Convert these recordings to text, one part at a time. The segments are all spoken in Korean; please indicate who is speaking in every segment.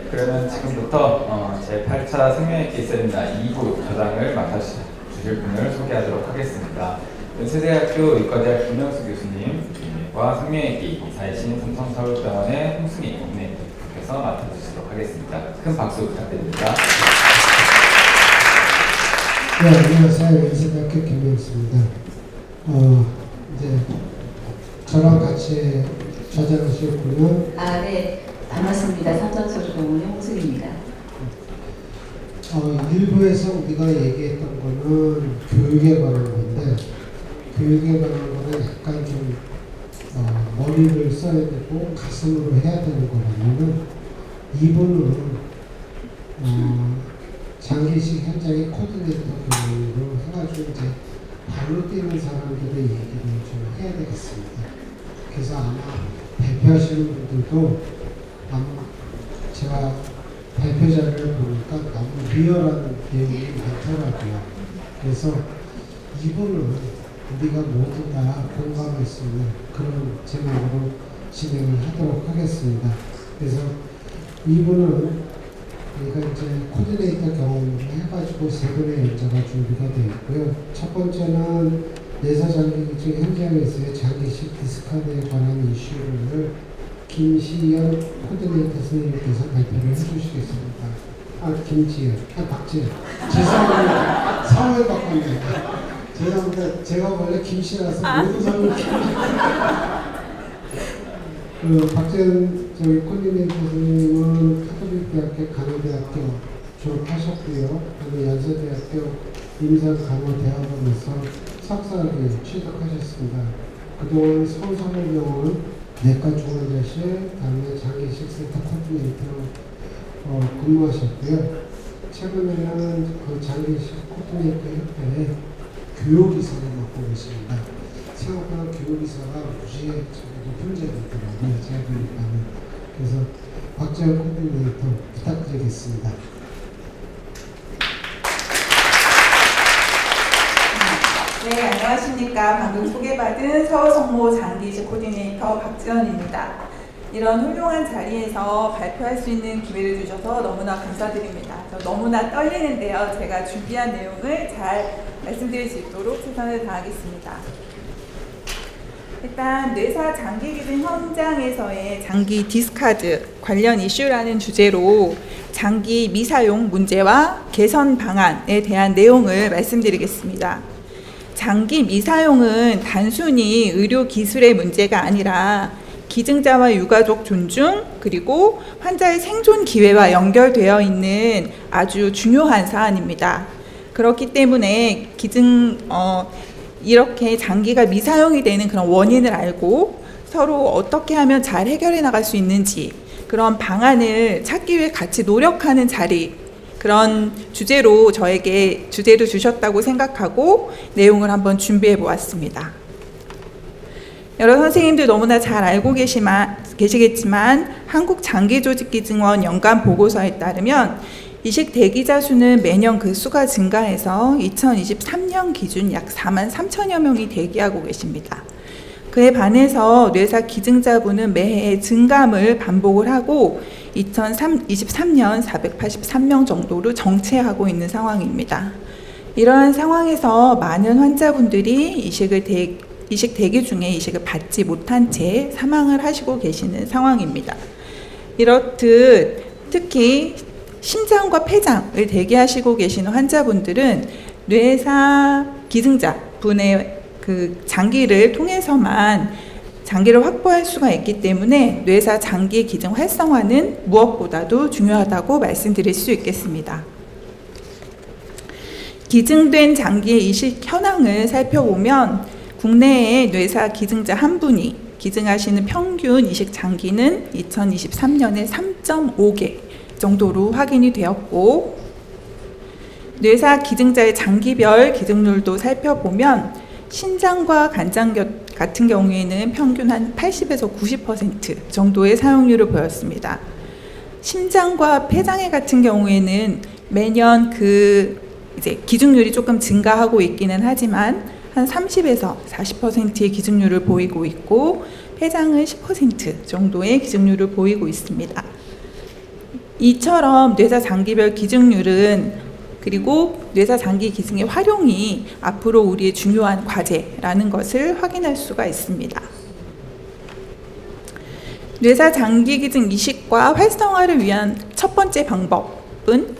Speaker 1: 그러면 지금부터 제8차 생명의학기 세미나 2부 과장을 맡아주실 분을 소개하도록 하겠습니다. 연세대학교 의과대학 김명수 교수님과 생명의학기 이사이신 삼성서울병원의 홍승희 원내대표께서 맡아주시도록 하겠습니다. 큰 박수 부탁드립니다.
Speaker 2: 네, 안녕하세요. 연세대학교 김명수입니다. 이제 저랑 같이 좌장하실 분은
Speaker 3: 네. 반갑습니다. 삼성서울병원의 홍승희입니다.
Speaker 2: 일부에서 우리가 얘기했던 거는 교육에 관한 건데, 교육에 관한 거는 약간 좀 머리를 써야 되고 가슴으로 해야 되는 거라면, 이분은 장기식 현장의 코디네이터 교육으로 해가지고 이제 발로 뛰는 사람들의 얘기를 좀 해야 되겠습니다. 그래서 아마 발표하시는 분들도 아마 제가 발표 자료를 보니까 너무 리얼한 내용이 많더라고요. 그래서 이분은 우리가 모두 다 공감할 수 있는 그런 제목으로 진행을 하도록 하겠습니다. 그래서 이분은 우리가 이제 코디네이터 경험을 해가지고 세 분의 연자가 준비가 되어 있고요. 첫 번째는 내사장기기증 현장에서의 장기식 디스카드에 관한 이슈를 김시연 코디네이터 선생님께서 발표를 해주시겠습니다. 박지연. 죄송합니다. 성을 바꿨네요. 죄송합니다. 제가 원래 김씨라서 모든 성을 박지연 저희 코디네이터 선생님은 카톨릭대학교 간호대학교 졸업하셨고요. 그리고 연세대학교 임상간호대학원에서 석사학위에 취득하셨습니다. 그동안 서울성모병원 내과중환자실, 다음에 장기식센터 코디네이터로 근무하셨고요. 최근에는 그 장기식 코디네이터 협회에 교육이사를 맡고 계십니다. 생각보다 교육이사가 무지에 높은 자리더라고요. 제가 보니까는. 그래서 박재현 코디네이터 부탁드리겠습니다.
Speaker 4: 네, 안녕하십니까. 방금 소개받은 서울성모 장기식 코디네이터 박지연입니다. 이런 훌륭한 자리에서 발표할 수 있는 기회를 주셔서 너무나 감사드립니다. 너무나 떨리는데요. 제가 준비한 내용을 잘 말씀드릴 수 있도록 최선을 다하겠습니다. 일단 뇌사 장기기증 현장에서의 장기 디스카드 관련 이슈라는 주제로 장기 미사용 문제와 개선 방안에 대한 내용을 말씀드리겠습니다. 장기 미사용은 단순히 의료 기술의 문제가 아니라 기증자와 유가족 존중, 그리고 환자의 생존 기회와 연결되어 있는 아주 중요한 사안입니다. 그렇기 때문에 이렇게 장기가 미사용이 되는 그런 원인을 알고 서로 어떻게 하면 잘 해결해 나갈 수 있는지 그런 방안을 찾기 위해 같이 노력하는 자리, 그런 주제로 저에게 주제를 주셨다고 생각하고 내용을 한번 준비해 보았습니다. 여러 선생님들 너무나 잘 알고 계시겠지만 한국장기조직기증원 연간 보고서에 따르면 이식 대기자 수는 매년 그 수가 증가해서 2023년 기준 약 43,000여 명이 대기하고 계십니다. 그에 반해서 뇌사 기증자분은 매해 증감을 반복을 하고 2023년 483명 정도로 정체하고 있는 상황입니다. 이러한 상황에서 많은 환자분들이 이식 대기 중에 이식을 받지 못한 채 사망을 하시고 계시는 상황입니다. 이렇듯 특히 심장과 폐장을 대기하시고 계시는 환자분들은 뇌사 기증자 분의 그 장기를 통해서만 장기를 확보할 수가 있기 때문에 뇌사 장기 기증 활성화는 무엇보다도 중요하다고 말씀드릴 수 있겠습니다. 기증된 장기의 이식 현황을 살펴보면 국내에 뇌사 기증자 한 분이 기증하시는 평균 이식 장기는 2023년에 3.5개 정도로 확인이 되었고, 뇌사 기증자의 장기별 기증률도 살펴보면 신장과 간장 같은 경우에는 평균 한 80에서 90% 정도의 사용률을 보였습니다. 심장과 폐장애 같은 경우에는 매년 이제 기증률이 조금 증가하고 있기는 하지만 한 30에서 40%의 기증률을 보이고 있고 폐장은 10% 정도의 기증률을 보이고 있습니다. 이처럼 뇌사 장기별 기증률은 그리고 뇌사 장기 기증의 활용이 앞으로 우리의 중요한 과제라는 것을 확인할 수가 있습니다. 뇌사 장기 기증 이식과 활성화를 위한 첫 번째 방법은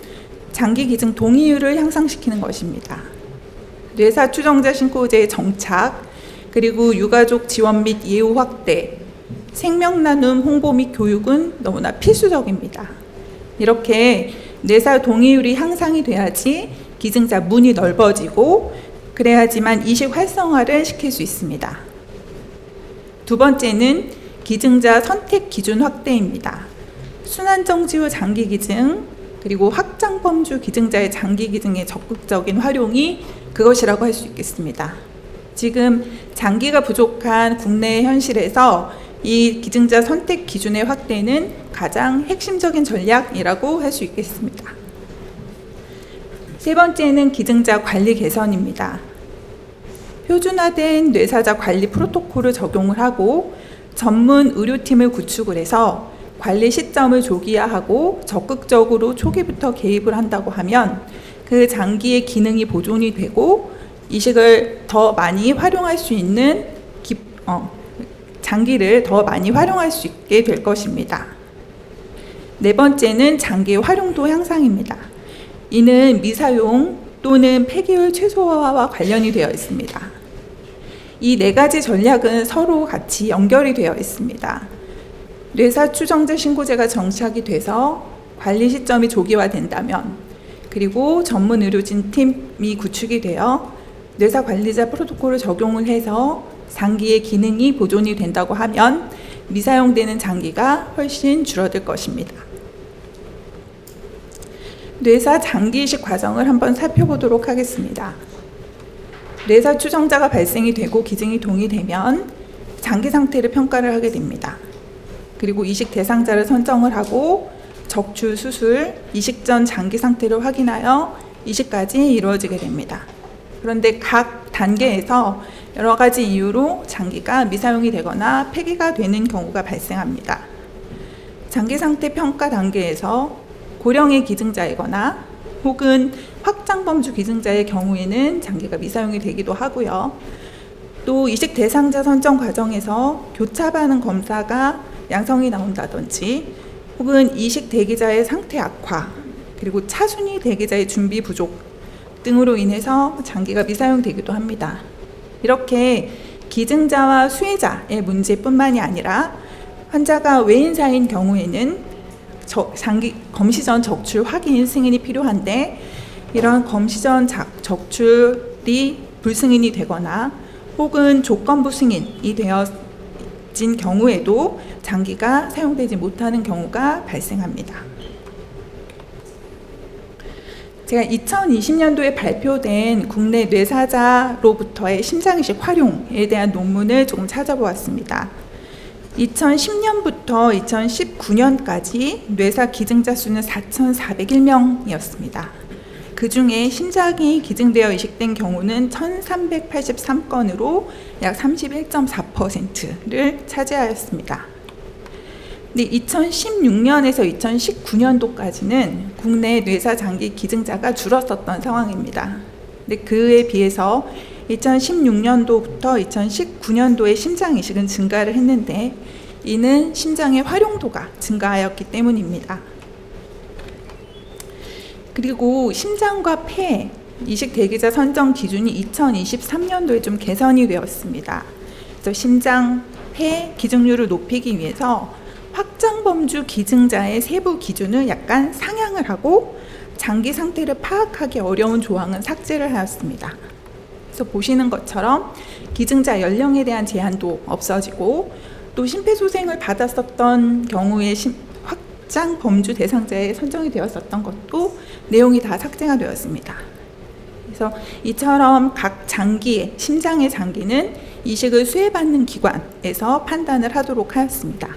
Speaker 4: 장기 기증 동의율을 향상시키는 것입니다. 뇌사 추정자 신고제의 정착, 그리고 유가족 지원 및 예우 확대, 생명 나눔 홍보 및 교육은 너무나 필수적입니다. 이렇게 뇌사 동의율이 향상이 돼야지 기증자 문이 넓어지고 그래야지만 이식 활성화를 시킬 수 있습니다. 두 번째는 기증자 선택 기준 확대입니다. 순환정지 장기 기증 그리고 확장 범주 기증자의 장기 기증의 적극적인 활용이 그것이라고 할 수 있겠습니다. 지금 장기가 부족한 국내 현실에서 이 기증자 선택 기준의 확대는 가장 핵심적인 전략이라고 할 수 있겠습니다. 세 번째는 기증자 관리 개선입니다. 표준화된 뇌사자 관리 프로토콜을 적용을 하고 전문 의료팀을 구축을 해서 관리 시점을 조기화하고 적극적으로 초기부터 개입을 한다고 하면 그 장기의 기능이 보존이 되고 이식을 더 많이 활용할 수 있는 장기를 더 많이 활용할 수 있게 될 것입니다. 네 번째는 장기의 활용도 향상입니다. 이는 미사용 또는 폐기율 최소화와 관련이 되어 있습니다. 이 네 가지 전략은 서로 같이 연결이 되어 있습니다. 뇌사 추정자 신고제가 정착이 돼서 관리 시점이 조기화된다면, 그리고 전문 의료진 팀이 구축이 되어 뇌사 관리자 프로토콜을 적용을 해서 장기의 기능이 보존이 된다고 하면 미사용되는 장기가 훨씬 줄어들 것입니다. 뇌사 장기 이식 과정을 한번 살펴보도록 하겠습니다. 뇌사 추정자가 발생이 되고 기증이 동의되면 장기 상태를 평가를 하게 됩니다. 그리고 이식 대상자를 선정을 하고 적출, 수술, 이식 전 장기 상태를 확인하여 이식까지 이루어지게 됩니다. 그런데 각 단계에서 여러 가지 이유로 장기가 미사용이 되거나 폐기가 되는 경우가 발생합니다. 장기 상태 평가 단계에서 고령의 기증자이거나 혹은 확장 범주 기증자의 경우에는 장기가 미사용이 되기도 하고요. 또 이식 대상자 선정 과정에서 교차 반응 검사가 양성이 나온다든지 혹은 이식 대기자의 상태 악화, 그리고 차순위 대기자의 준비 부족 등으로 인해서 장기가 미사용되기도 합니다. 이렇게 기증자와 수혜자의 문제뿐만이 아니라 환자가 외인사인 경우에는 장기 검시 전 적출 확인 승인이 필요한데 이런 검시 전 적출이 불승인이 되거나 혹은 조건부 승인이 되어진 경우에도 장기가 사용되지 못하는 경우가 발생합니다. 제가 2020년도에 발표된 국내 뇌사자로부터의 심장이식 활용에 대한 논문을 조금 찾아보았습니다. 2010년부터 2019년까지 뇌사 기증자 수는 4,401명이었습니다. 그 중에 심장이 기증되어 이식된 경우는 1,383건으로 약 31.4%를 차지하였습니다. 근데 2016년에서 2019년도까지는 국내 뇌사 장기 기증자가 줄었었던 상황입니다. 근데 그에 비해서 2016년도부터 2019년도에 심장 이식은 증가를 했는데 이는 심장의 활용도가 증가하였기 때문입니다. 그리고 심장과 폐 이식 대기자 선정 기준이 2023년도에 좀 개선이 되었습니다. 그래서 심장, 폐 기증률을 높이기 위해서 확장 범주 기증자의 세부 기준을 약간 상향을 하고 장기 상태를 파악하기 어려운 조항은 삭제를 하였습니다. 그래서 보시는 것처럼 기증자 연령에 대한 제한도 없어지고 또 심폐소생을 받았었던 경우에 확장 범주 대상자에 선정이 되었었던 것도 내용이 다 삭제가 되었습니다. 그래서 이처럼 각 장기의 심장의 장기는 이식을 수혜받는 기관에서 판단을 하도록 하였습니다.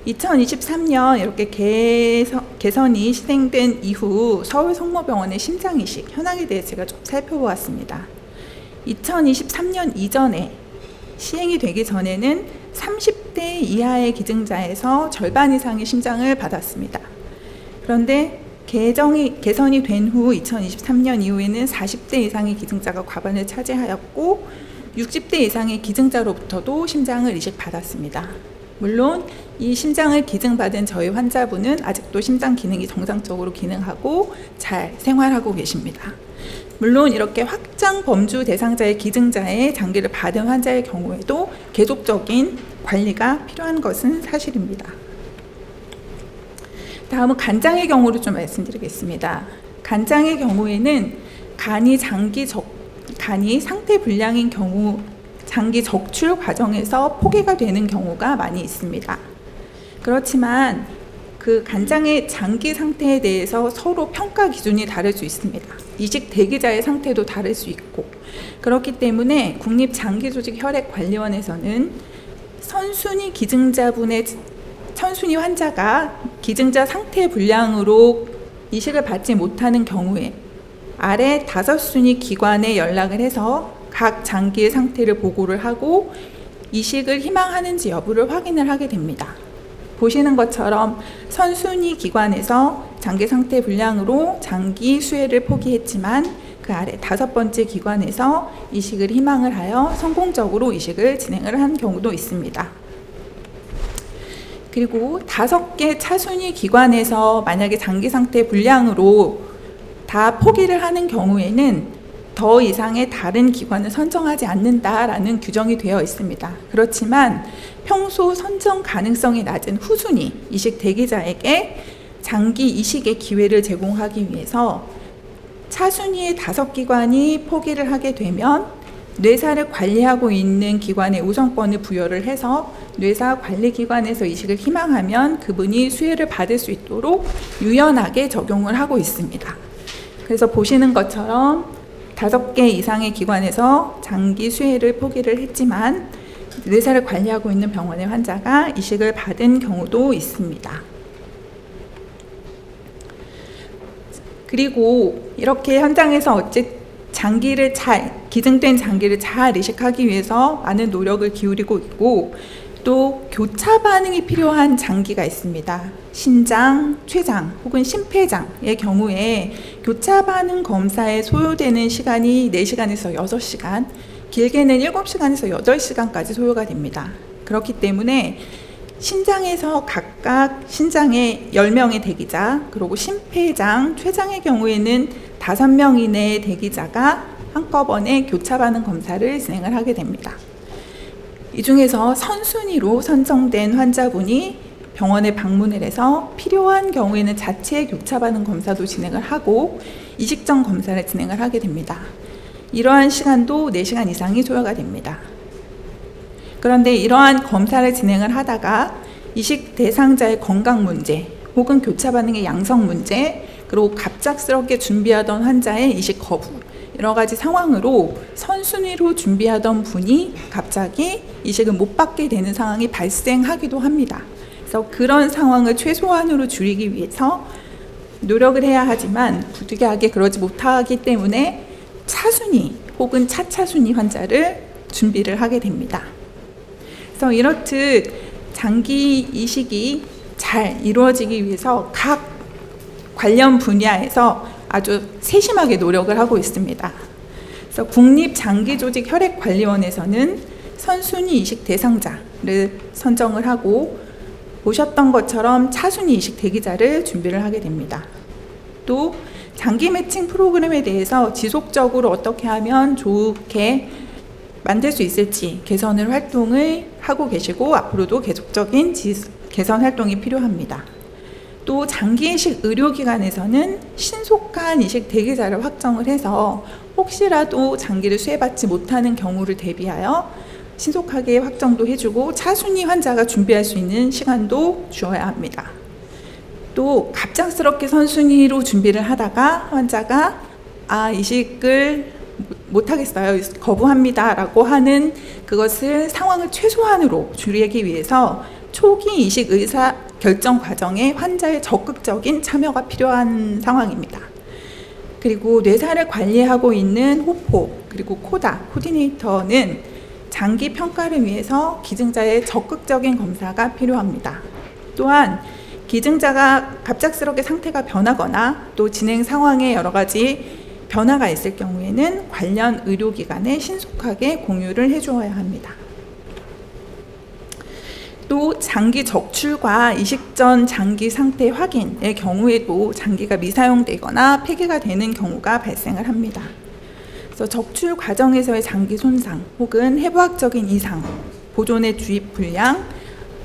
Speaker 4: 2023년 이렇게 개선이 시행된 이후 서울성모병원의 심장이식 현황에 대해 제가 좀 살펴보았습니다. 2023년 이전에 시행이 되기 전에는 30대 이하의 기증자에서 절반 이상의 심장을 받았습니다. 그런데 개선이 된 후 2023년 이후에는 40대 이상의 기증자가 과반을 차지하였고 60대 이상의 기증자로부터도 심장을 이식받았습니다. 물론 이 심장을 기증받은 저희 환자분은 아직도 심장 기능이 정상적으로 기능하고 잘 생활하고 계십니다. 물론 이렇게 확장 범주 대상자의 기증자의 장기를 받은 환자의 경우에도 계속적인 관리가 필요한 것은 사실입니다. 다음은 간장의 경우를 좀 말씀드리겠습니다. 간장의 경우에는 간이 상태 불량인 경우 장기 적출 과정에서 포기가 되는 경우가 많이 있습니다. 그렇지만 그 간장의 장기 상태에 대해서 서로 평가 기준이 다를 수 있습니다. 이식 대기자의 상태도 다를 수 있고 그렇기 때문에 국립장기조직혈액관리원에서는 선순위 환자가 기증자 상태 불량으로 이식을 받지 못하는 경우에 아래 5순위 기관에 연락을 해서 각 장기의 상태를 보고를 하고 이식을 희망하는지 여부를 확인을 하게 됩니다. 보시는 것처럼 선순위 기관에서 장기 상태 불량으로 장기 수혜를 포기했지만 그 아래 5번째 기관에서 이식을 희망을 하여 성공적으로 이식을 진행을 한 경우도 있습니다. 그리고 5개 차순위 기관에서 만약에 장기 상태 불량으로 다 포기를 하는 경우에는 더 이상의 다른 기관을 선정하지 않는다라는 규정이 되어 있습니다. 그렇지만 평소 선정 가능성이 낮은 후순위 이식 대기자에게 장기 이식의 기회를 제공하기 위해서 차순위의 5기관이 포기를 하게 되면 뇌사를 관리하고 있는 기관에 우선권을 부여를 해서 뇌사 관리기관에서 이식을 희망하면 그분이 수혜를 받을 수 있도록 유연하게 적용을 하고 있습니다. 그래서 보시는 것처럼 5개 이상의 기관에서 장기 수혜를 포기를 했지만 뇌사를 관리하고 있는 병원의 환자가 이식을 받은 경우도 있습니다. 그리고 이렇게 현장에서 기증된 장기를 잘 이식하기 위해서 많은 노력을 기울이고 있고 또 교차 반응이 필요한 장기가 있습니다. 신장, 췌장 혹은 심폐장의 경우에 교차 반응 검사에 소요되는 시간이 4시간에서 6시간, 길게는 7시간에서 8시간까지 소요가 됩니다. 그렇기 때문에 신장에서 각각 신장의 10명의 대기자, 그리고 심폐장, 췌장의 경우에는 5명 이내의 대기자가 한꺼번에 교차 반응 검사를 진행을 하게 됩니다. 이 중에서 선순위로 선정된 환자분이 병원에 방문을 해서 필요한 경우에는 자체 교차 반응 검사도 진행을 하고 이식 전 검사를 진행을 하게 됩니다. 이러한 시간도 4시간 이상이 소요가 됩니다. 그런데 이러한 검사를 진행을 하다가 이식 대상자의 건강 문제 혹은 교차 반응의 양성 문제 그리고 갑작스럽게 준비하던 환자의 이식 거부 여러 가지 상황으로 선순위로 준비하던 분이 갑자기 이식을 못 받게 되는 상황이 발생하기도 합니다. 그래서 그런 상황을 최소한으로 줄이기 위해서 노력을 해야 하지만 부득이하게 그러지 못하기 때문에 차순위 혹은 차차순위 환자를 준비를 하게 됩니다. 그래서 이렇듯 장기 이식이 잘 이루어지기 위해서 각 관련 분야에서 아주 세심하게 노력을 하고 있습니다. 그래서 국립장기조직혈액관리원에서는 선순위 이식 대상자를 선정을 하고 보셨던 것처럼 차순위 이식 대기자를 준비를 하게 됩니다. 또 장기 매칭 프로그램에 대해서 지속적으로 어떻게 하면 좋게 만들 수 있을지 개선을 활동을 하고 계시고 앞으로도 계속적인 개선 활동이 필요합니다. 또 장기 이식 의료기관에서는 신속한 이식 대기자를 확정을 해서 혹시라도 장기를 수혜받지 못하는 경우를 대비하여 신속하게 확정도 해주고 차순위 환자가 준비할 수 있는 시간도 주어야 합니다. 또 갑작스럽게 선순위로 준비를 하다가 환자가 이식을 못하겠어요, 거부합니다 라고 하는 그것을 상황을 최소한으로 줄이기 위해서 초기 이식 의사 결정 과정에 환자의 적극적인 참여가 필요한 상황입니다. 그리고 뇌사를 관리하고 있는 호포 그리고 코디네이터는 장기 평가를 위해서 기증자의 적극적인 검사가 필요합니다. 또한 기증자가 갑작스럽게 상태가 변하거나 또 진행 상황에 여러 가지 변화가 있을 경우에는 관련 의료기관에 신속하게 공유를 해주어야 합니다. 또 장기 적출과 이식 전 장기 상태 확인의 경우에도 장기가 미사용되거나 폐기가 되는 경우가 발생을 합니다. 그래서 적출 과정에서의 장기 손상 혹은 해부학적인 이상, 보존의 주입 불량,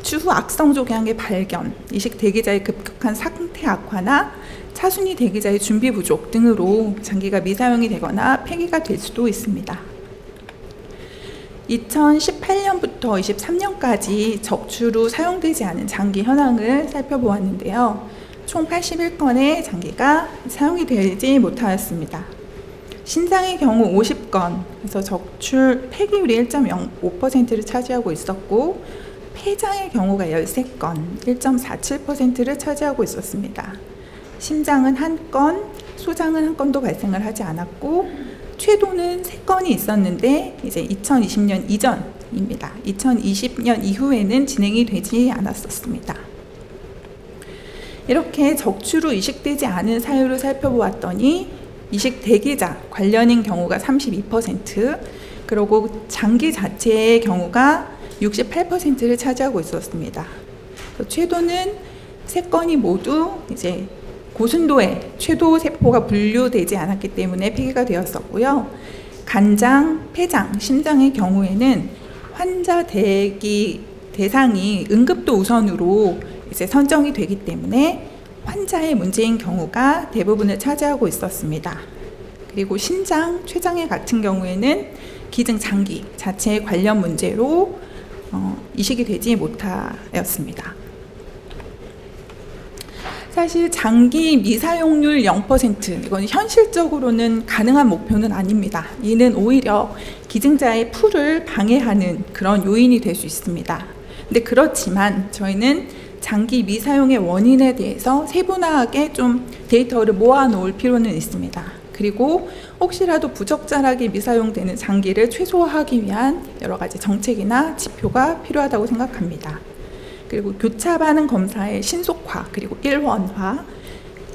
Speaker 4: 추후 악성 종양의 발견, 이식 대기자의 급격한 상태 악화나 차순위 대기자의 준비 부족 등으로 장기가 미사용이 되거나 폐기가 될 수도 있습니다. 2018년부터 23년까지 적출 후 사용되지 않은 장기 현황을 살펴보았는데요. 총 81건의 장기가 사용이 되지 못하였습니다. 신장의 경우 50건, 그래서 적출 폐기율이 1.05%를 차지하고 있었고 폐장의 경우가 13건, 1.47%를 차지하고 있었습니다. 심장은 1건, 소장은 1건도 발생을 하지 않았고 최도는 3건이 있었는데 이제 2020년 이전입니다. 2020년 이후에는 진행이 되지 않았었습니다. 이렇게 적출 후 이식되지 않은 사유를 살펴보았더니 이식 대기자 관련인 경우가 32%, 그리고 장기 자체의 경우가 68%를 차지하고 있었습니다. 최도는 3건이 모두 이제 고순도에 최도 세포가 분류되지 않았기 때문에 폐기가 되었었고요. 간장, 폐장, 심장의 경우에는 환자 대기 대상이 응급도 우선으로 이제 선정이 되기 때문에 환자의 문제인 경우가 대부분을 차지하고 있었습니다. 그리고 신장, 췌장의 같은 경우에는 기증 장기 자체의 관련 문제로 이식이 되지 못하였습니다. 사실 장기 미사용률 0%, 이건 현실적으로는 가능한 목표는 아닙니다. 이는 오히려 기증자의 풀을 방해하는 그런 요인이 될 수 있습니다. 근데 그렇지만 저희는 장기 미사용의 원인에 대해서 세분화하게 좀 데이터를 모아놓을 필요는 있습니다. 그리고 혹시라도 부적절하게 미사용되는 장기를 최소화하기 위한 여러 가지 정책이나 지표가 필요하다고 생각합니다. 그리고 교차 반응 검사의 신속화, 그리고 일원화,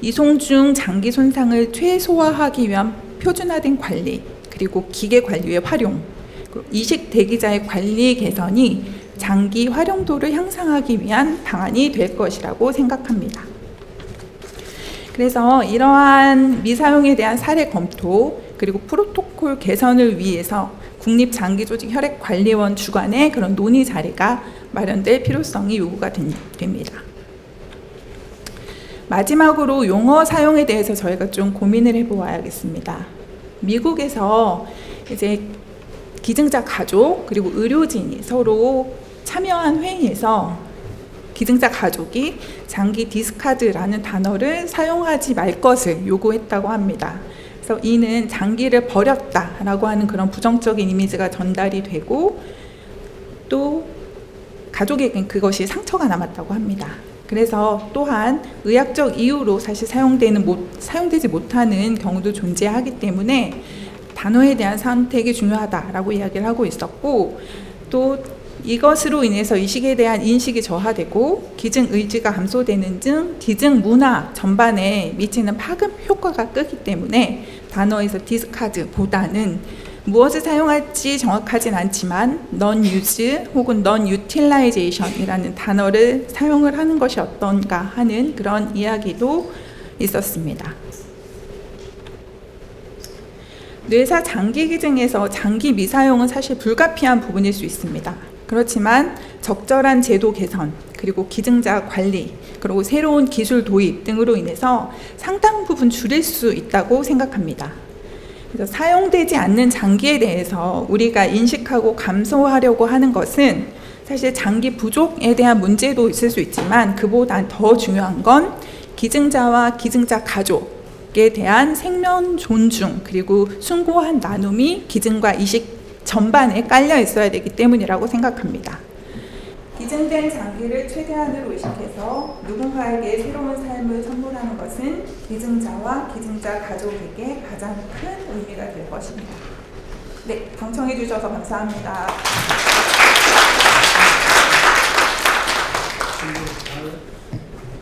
Speaker 4: 이송 중 장기 손상을 최소화하기 위한 표준화된 관리, 그리고 기계 관리의 활용, 그리고 이식 대기자의 관리 개선이 장기 활용도를 향상하기 위한 방안이 될 것이라고 생각합니다. 그래서 이러한 미사용에 대한 사례 검토, 그리고 프로토콜 개선을 위해서 국립장기조직혈액관리원 주관의 그런 논의 자리가 마련될 필요성이 요구가 됩니다. 마지막으로 용어 사용에 대해서 저희가 좀 고민을 해보아야겠습니다. 미국에서 이제 기증자 가족 그리고 의료진이 서로 참여한 회의에서 기증자 가족이 장기 디스카드라는 단어를 사용하지 말 것을 요구했다고 합니다. 그래서 이는 장기를 버렸다라고 하는 그런 부정적인 이미지가 전달이 되고 또 가족에겐 그것이 상처가 남았다고 합니다. 그래서 또한 의학적 이유로 사실 사용되지 못하는 경우도 존재하기 때문에 단어에 대한 선택이 중요하다라고 이야기를 하고 있었고, 또 이것으로 인해서 이식에 대한 인식이 저하되고 기증 의지가 감소되는 등 기증 문화 전반에 미치는 파급 효과가 끄기 때문에 단어에서 디스카드보다는 무엇을 사용할지 정확하진 않지만 non-use 혹은 non-utilization이라는 단어를 사용을 하는 것이 어떤가 하는 그런 이야기도 있었습니다. 뇌사 장기 기증에서 장기 미사용은 사실 불가피한 부분일 수 있습니다. 그렇지만 적절한 제도 개선, 그리고 기증자 관리, 그리고 새로운 기술 도입 등으로 인해서 상당 부분 줄일 수 있다고 생각합니다. 그래서 사용되지 않는 장기에 대해서 우리가 인식하고 감소하려고 하는 것은 사실 장기 부족에 대한 문제도 있을 수 있지만 그보다 더 중요한 건 기증자와 기증자 가족에 대한 생명 존중 그리고 숭고한 나눔이 기증과 이식 전반에 깔려 있어야 되기 때문이라고 생각합니다. 기증된 장기를 최대한으로 이식해서 누군가에게 새로운 삶을 선물하는 것은 기증자와 기증자 가족에게 가장 큰 의미가 될 것입니다. 네, 방청해 주셔서 감사합니다.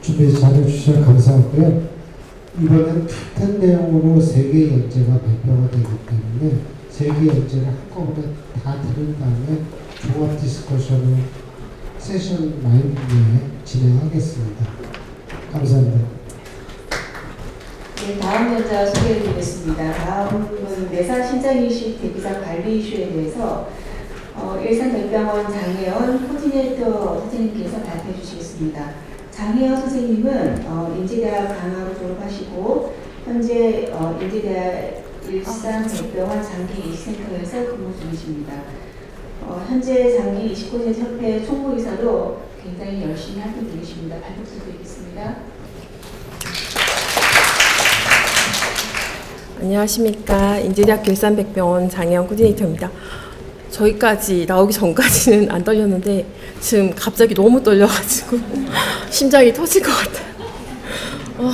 Speaker 2: 준비 잘해주셔서 감사하고요. 이번엔 같은 내용으로 3개 연재가 발표가 되기 때문에 3개 연재를 한꺼번에 다 들은 다음에 종합 디스커션을 세션 라인 내에 진행하겠습니다. 감사합니다.
Speaker 3: 네, 다음 연자 소개해드리겠습니다. 다음은 내사 신장이식 대기자 관리 이슈에 대해서 일산대병원 장혜원 코디네이터 선생님께서 발표해 주시겠습니다. 장혜원 선생님은 인제대학 강화로 졸업하시고 현재 인제대학 일산대병원 장기이식센터에서 근무 중이십니다. 현재 장기이식고객협회 총무이사로 굉장히 열심히 활동 중이십니다. 발표 부탁드리겠습니다.
Speaker 5: 안녕하십니까. 인제대학교 일산백병원 장혜원 코디네이터입니다. 저희까지 나오기 전까지는 안 떨렸는데 지금 갑자기 너무 떨려가지고 심장이 터질 것 같아요.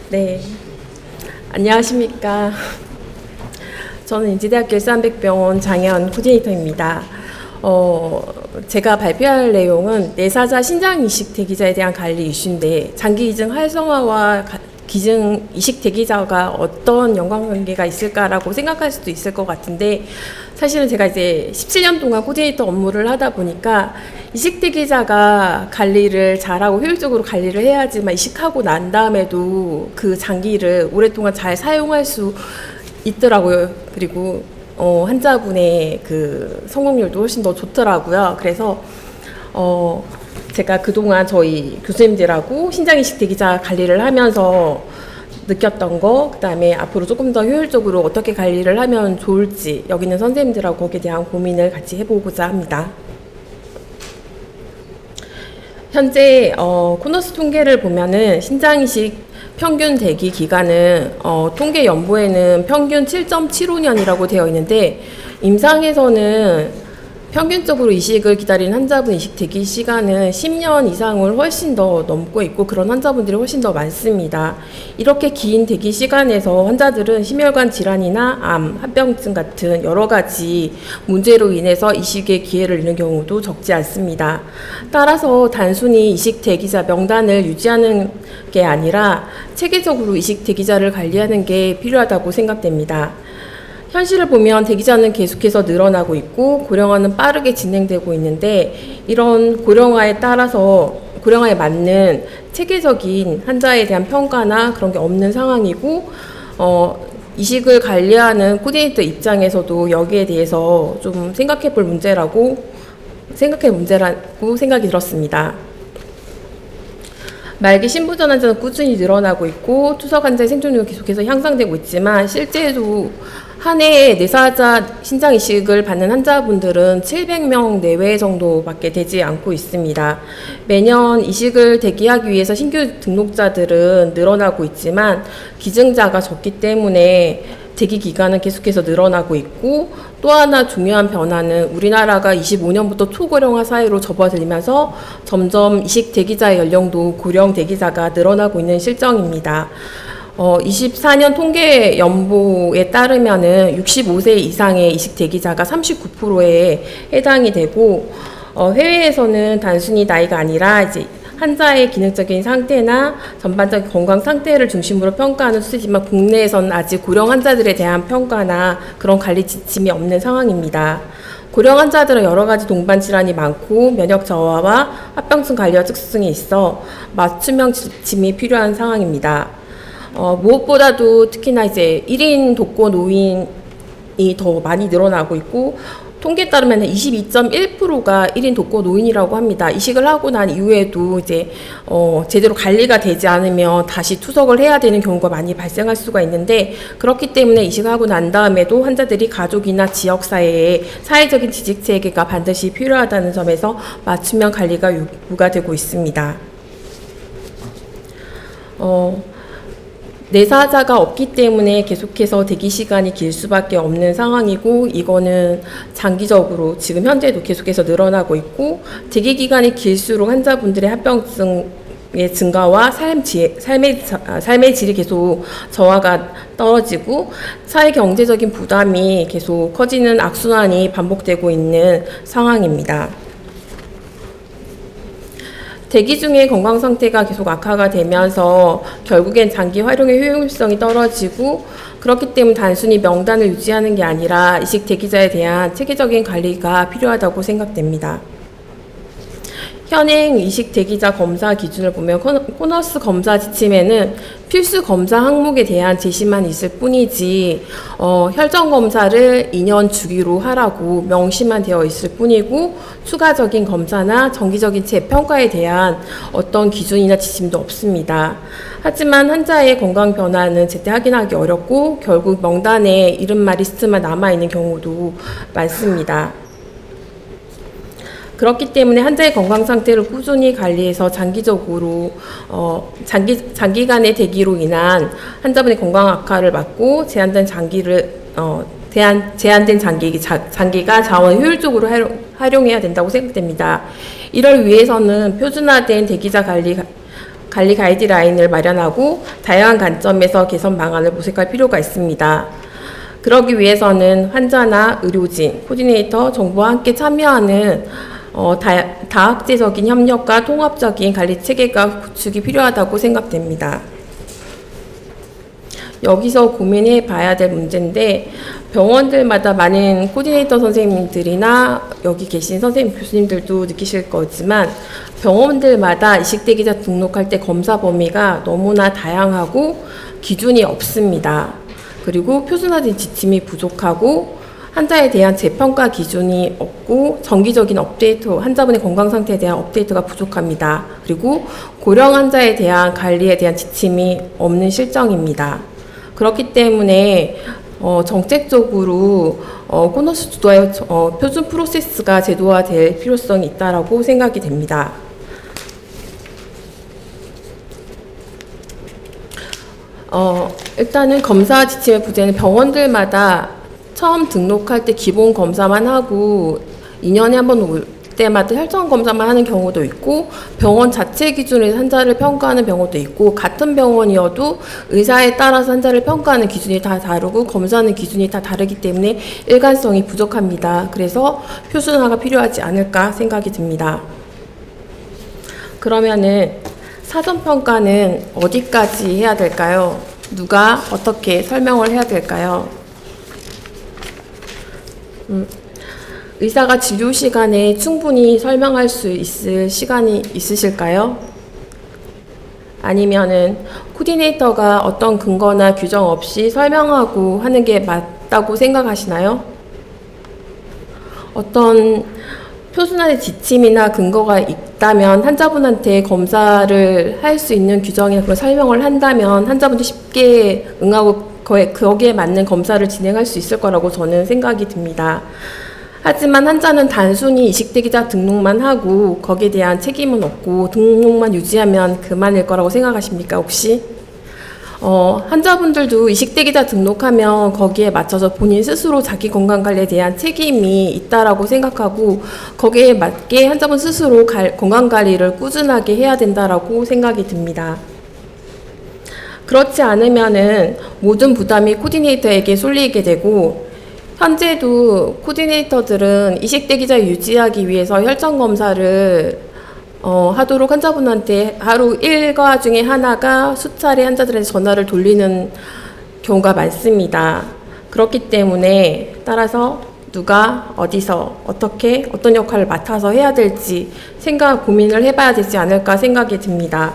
Speaker 5: 네, 안녕하십니까. 저는 인제대학교 일산백병원 장혜원 코디네이터입니다. 제가 발표할 내용은 내사자 신장이식 대기자에 대한 관리 이슈인데 장기이중 활성화와 기증 이식 대기자가 어떤 연관관계가 있을까라고 생각할 수도 있을 것 같은데 사실은 제가 이제 17년 동안 코디네이터 업무를 하다 보니까 이식 대기자가 관리를 잘하고 효율적으로 관리를 해야지만 이식하고 난 다음에도 그 장기를 오랫동안 잘 사용할 수 있더라고요. 그리고 환자분의 그 성공률도 훨씬 더 좋더라고요. 그래서 제가 그동안 저희 교수님들하고 신장이식 대기자 관리를 하면서 느꼈던 거, 그 다음에 앞으로 조금 더 효율적으로 어떻게 관리를 하면 좋을지 여기 있는 선생님들하고 거기에 대한 고민을 같이 해보고자 합니다. 현재 코너스 통계를 보면은 신장이식 평균 대기 기간은 통계 연보에는 평균 7.75년이라고 되어 있는데 임상에서는 평균적으로 이식을 기다리는 환자분 이식 대기 시간은 10년 이상을 훨씬 더 넘고 있고 그런 환자분들이 훨씬 더 많습니다. 이렇게 긴 대기 시간에서 환자들은 심혈관 질환이나 암, 합병증 같은 여러 가지 문제로 인해서 이식의 기회를 잃는 경우도 적지 않습니다. 따라서 단순히 이식 대기자 명단을 유지하는 게 아니라 체계적으로 이식 대기자를 관리하는 게 필요하다고 생각됩니다. 현실을 보면 대기자는 계속해서 늘어나고 있고 고령화는 빠르게 진행되고 있는데 이런 고령화에 따라서 고령화에 맞는 체계적인 환자에 대한 평가나 그런 게 없는 상황이고 이식을 관리하는 코디네이터 입장에서도 여기에 대해서 좀 생각해 볼 문제라고 생각이 들었습니다. 말기 신부전 환자는 꾸준히 늘어나고 있고 투석 환자의 생존율은 계속해서 향상되고 있지만 실제로 한 해에 내사자 신장 이식을 받는 환자분들은 700명 내외 정도밖에 되지 않고 있습니다. 매년 이식을 대기하기 위해서 신규 등록자들은 늘어나고 있지만 기증자가 적기 때문에 대기 기간은 계속해서 늘어나고 있고 또 하나 중요한 변화는 우리나라가 25년부터 초고령화 사회로 접어들면서 점점 이식 대기자의 연령도 고령 대기자가 늘어나고 있는 실정입니다. 24년 통계 연보에 따르면은 65세 이상의 이식 대기자가 39%에 해당이 되고 해외에서는 단순히 나이가 아니라 이제 환자의 기능적인 상태나 전반적인 건강 상태를 중심으로 평가하는 수치지만 국내에서는 아직 고령 환자들에 대한 평가나 그런 관리 지침이 없는 상황입니다. 고령 환자들은 여러 가지 동반 질환이 많고 면역 저하와 합병증 관리와 특수증이 있어 맞춤형 지침이 필요한 상황입니다. 무엇보다도 특히나 이제 1인 독거 노인이 더 많이 늘어나고 있고 통계에 따르면 22.1%가 1인 독거 노인이라고 합니다. 이식을 하고 난 이후에도 이제 제대로 관리가 되지 않으면 다시 투석을 해야 되는 경우가 많이 발생할 수가 있는데 그렇기 때문에 이식하고 난 다음에도 환자들이 가족이나 지역사회에 사회적인 지식 체계가 반드시 필요하다는 점에서 맞춤형 관리가 요구가 되고 있습니다. 내사자가 없기 때문에 계속해서 대기 시간이 길 수밖에 없는 상황이고 이거는 장기적으로 지금 현재도 계속해서 늘어나고 있고 대기 기간이 길수록 환자분들의 합병증 증가와 삶의 질이 계속 저하가 떨어지고 사회 경제적인 부담이 계속 커지는 악순환이 반복되고 있는 상황입니다. 대기 중에 건강 상태가 계속 악화가 되면서 결국엔 장기 활용의 효율성이 떨어지고, 그렇기 때문에 단순히 명단을 유지하는 게 아니라 이식 대기자에 대한 체계적인 관리가 필요하다고 생각됩니다. 현행 이식 대기자 검사 기준을 보면 코너스 검사 지침에는 필수 검사 항목에 대한 제시만 있을 뿐이지 혈전 검사를 2년 주기로 하라고 명시만 되어 있을 뿐이고, 추가적인 검사나 정기적인 재평가에 대한 어떤 기준이나 지침도 없습니다. 하지만 환자의 건강 변화는 제때 확인하기 어렵고 결국 명단에 이름만 리스트만 남아있는 경우도 많습니다. 그렇기 때문에 환자의 건강 상태를 꾸준히 관리해서 장기적으로 장기간의 대기로 인한 환자분의 건강 악화를 막고 제한된 장기가 자원을 효율적으로 활용해야 된다고 생각됩니다. 이를 위해서는 표준화된 대기자 관리 가이드라인을 마련하고 다양한 관점에서 개선 방안을 모색할 필요가 있습니다. 그러기 위해서는 환자나 의료진, 코디네이터, 정부와 함께 참여하는 다학제적인 협력과 통합적인 관리 체계가 구축이 필요하다고 생각됩니다. 여기서 고민해 봐야 될 문제인데, 병원들마다 많은 코디네이터 선생님들이나 여기 계신 선생님, 교수님들도 느끼실 거지만 병원들마다 이식대기자 등록할 때 검사 범위가 너무나 다양하고 기준이 없습니다. 그리고 표준화된 지침이 부족하고 환자에 대한 재평가 기준이 없고 정기적인 업데이트, 환자분의 건강 상태에 대한 업데이트가 부족합니다. 그리고 고령 환자에 대한 관리에 대한 지침이 없는 실정입니다. 그렇기 때문에 정책적으로 코너스 주도의 표준 프로세스가 제도화될 필요성이 있다고 생각이 됩니다. 일단은 검사 지침의 부재는 병원들마다 처음 등록할 때 기본 검사만 하고 2년에 한 번 올 때마다 혈전 검사만 하는 경우도 있고, 병원 자체 기준에서 환자를 평가하는 병원도 있고, 같은 병원이어도 의사에 따라서 환자를 평가하는 기준이 다 다르고 검사하는 기준이 다 다르기 때문에 일관성이 부족합니다. 그래서 표준화가 필요하지 않을까 생각이 듭니다. 그러면은 사전평가는 어디까지 해야 될까요? 누가 어떻게 설명을 해야 될까요? 의사가 진료 시간에 충분히 설명할 수 있을 시간이 있으실까요? 아니면은 코디네이터가 어떤 근거나 규정 없이 설명하고 하는 게 맞다고 생각하시나요? 어떤 표준화된 지침이나 근거가 있다면 환자분한테 검사를 할 수 있는 규정이나 그런 설명을 한다면 환자분들이 쉽게 응하고 거기에 맞는 검사를 진행할 수 있을 거라고 저는 생각이 듭니다. 하지만 환자는 단순히 이식대기자 등록만 하고 거기에 대한 책임은 없고 등록만 유지하면 그만일 거라고 생각하십니까, 혹시? 환자분들도 이식대기자 등록하면 거기에 맞춰서 본인 스스로 자기 건강관리에 대한 책임이 있다라고 생각하고 거기에 맞게 환자분 스스로 건강관리를 꾸준하게 해야 된다라고 생각이 듭니다. 그렇지 않으면은 모든 부담이 코디네이터에게 쏠리게 되고, 현재도 코디네이터들은 이식대기자 유지하기 위해서 혈전 검사를 하도록 환자분한테 하루 일과 중에 하나가 수차례 환자들한테 전화를 돌리는 경우가 많습니다. 그렇기 때문에 따라서 누가 어디서 어떻게 어떤 역할을 맡아서 해야 될지 고민을 해봐야 되지 않을까 생각이 듭니다.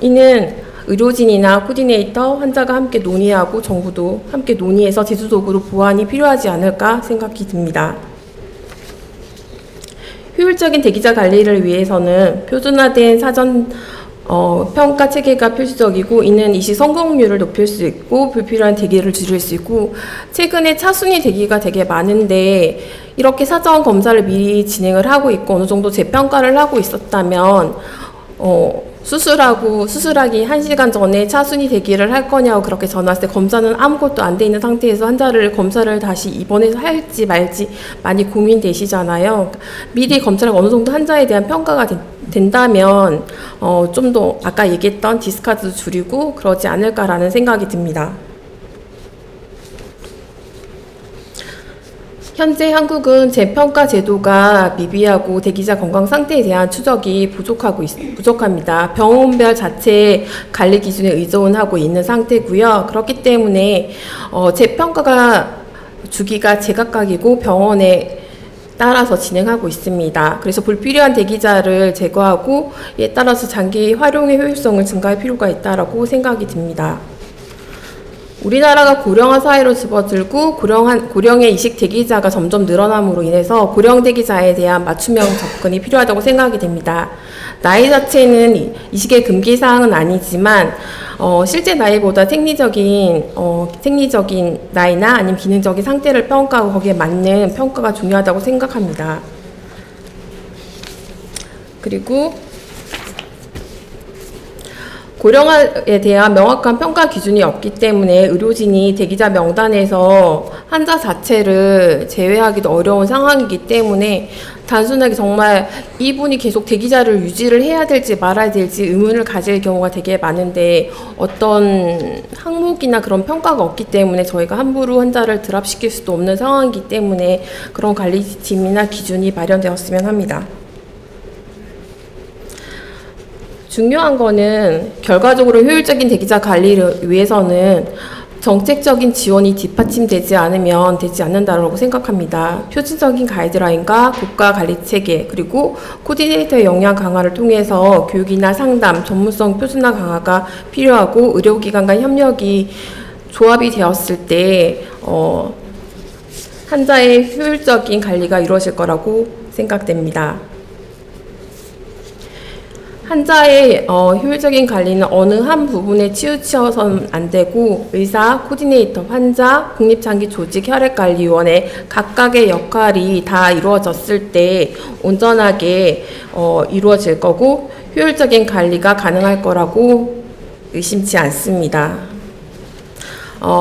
Speaker 5: 이는 의료진이나 코디네이터, 환자가 함께 논의하고 정부도 함께 논의해서 제도적으로 보완이 필요하지 않을까 생각이 듭니다. 효율적인 대기자 관리를 위해서는 표준화된 사전 평가 체계가 필수적이고, 이는 이식 성공률을 높일 수 있고 불필요한 대기를 줄일 수 있고, 최근에 차순위 대기가 되게 많은데 이렇게 사전 검사를 미리 진행을 하고 있고 어느 정도 재평가를 하고 있었다면 수술하기 1시간 전에 차순위 대기를 할 거냐고 그렇게 전화 왔을 때 검사는 아무것도 안 돼 있는 상태에서 검사를 다시 입원해서 할지 말지 많이 고민되시잖아요. 미리 검사를 어느 정도 환자에 대한 평가가 된다면 좀 더 아까 얘기했던 디스카드도 줄이고 그러지 않을까라는 생각이 듭니다. 현재 한국은 재평가 제도가 미비하고 대기자 건강 상태에 대한 추적이 부족합니다. 병원별 자체 관리 기준에 의존하고 있는 상태고요. 그렇기 때문에 재평가가 주기가 제각각이고 병원에 따라서 진행하고 있습니다. 그래서 불필요한 대기자를 제거하고 이에 따라서 장기 활용의 효율성을 증가할 필요가 있다고 생각이 듭니다. 우리나라가 고령화 사회로 접어들고 고령의 이식 대기자가 점점 늘어남으로 인해서 고령 대기자에 대한 맞춤형 접근이 필요하다고 생각이 됩니다. 나이 자체는 이식의 금기 사항은 아니지만 실제 나이보다 생리적인 나이나 아니면 기능적인 상태를 평가하고 거기에 맞는 평가가 중요하다고 생각합니다. 그리고 고령화에 대한 명확한 평가 기준이 없기 때문에 의료진이 대기자 명단에서 환자 자체를 제외하기도 어려운 상황이기 때문에 단순하게 정말 이분이 계속 대기자를 유지를 해야 될지 말아야 될지 의문을 가질 경우가 되게 많은데 어떤 항목이나 그런 평가가 없기 때문에 저희가 함부로 환자를 드랍시킬 수도 없는 상황이기 때문에 그런 관리팀이나 기준이 마련되었으면 합니다. 중요한 거는 결과적으로 효율적인 대기자 관리를 위해서는 정책적인 지원이 뒷받침되지 않으면 되지 않는다고 생각합니다. 표준적인 가이드라인과 국가 관리 체계 그리고 코디네이터의 역량 강화를 통해서 교육이나 상담, 전문성 표준화 강화가 필요하고 의료기관 간 협력이 조합이 되었을 때 환자의 효율적인 관리가 이루어질 거라고 생각됩니다. 환자의 효율적인 관리는 어느 한 부분에 치우쳐서는 안 되고 의사, 코디네이터, 환자, 국립장기조직혈액관리위원회 각각의 역할이 다 이루어졌을 때 온전하게 이루어질 거고 효율적인 관리가 가능할 거라고 의심치 않습니다.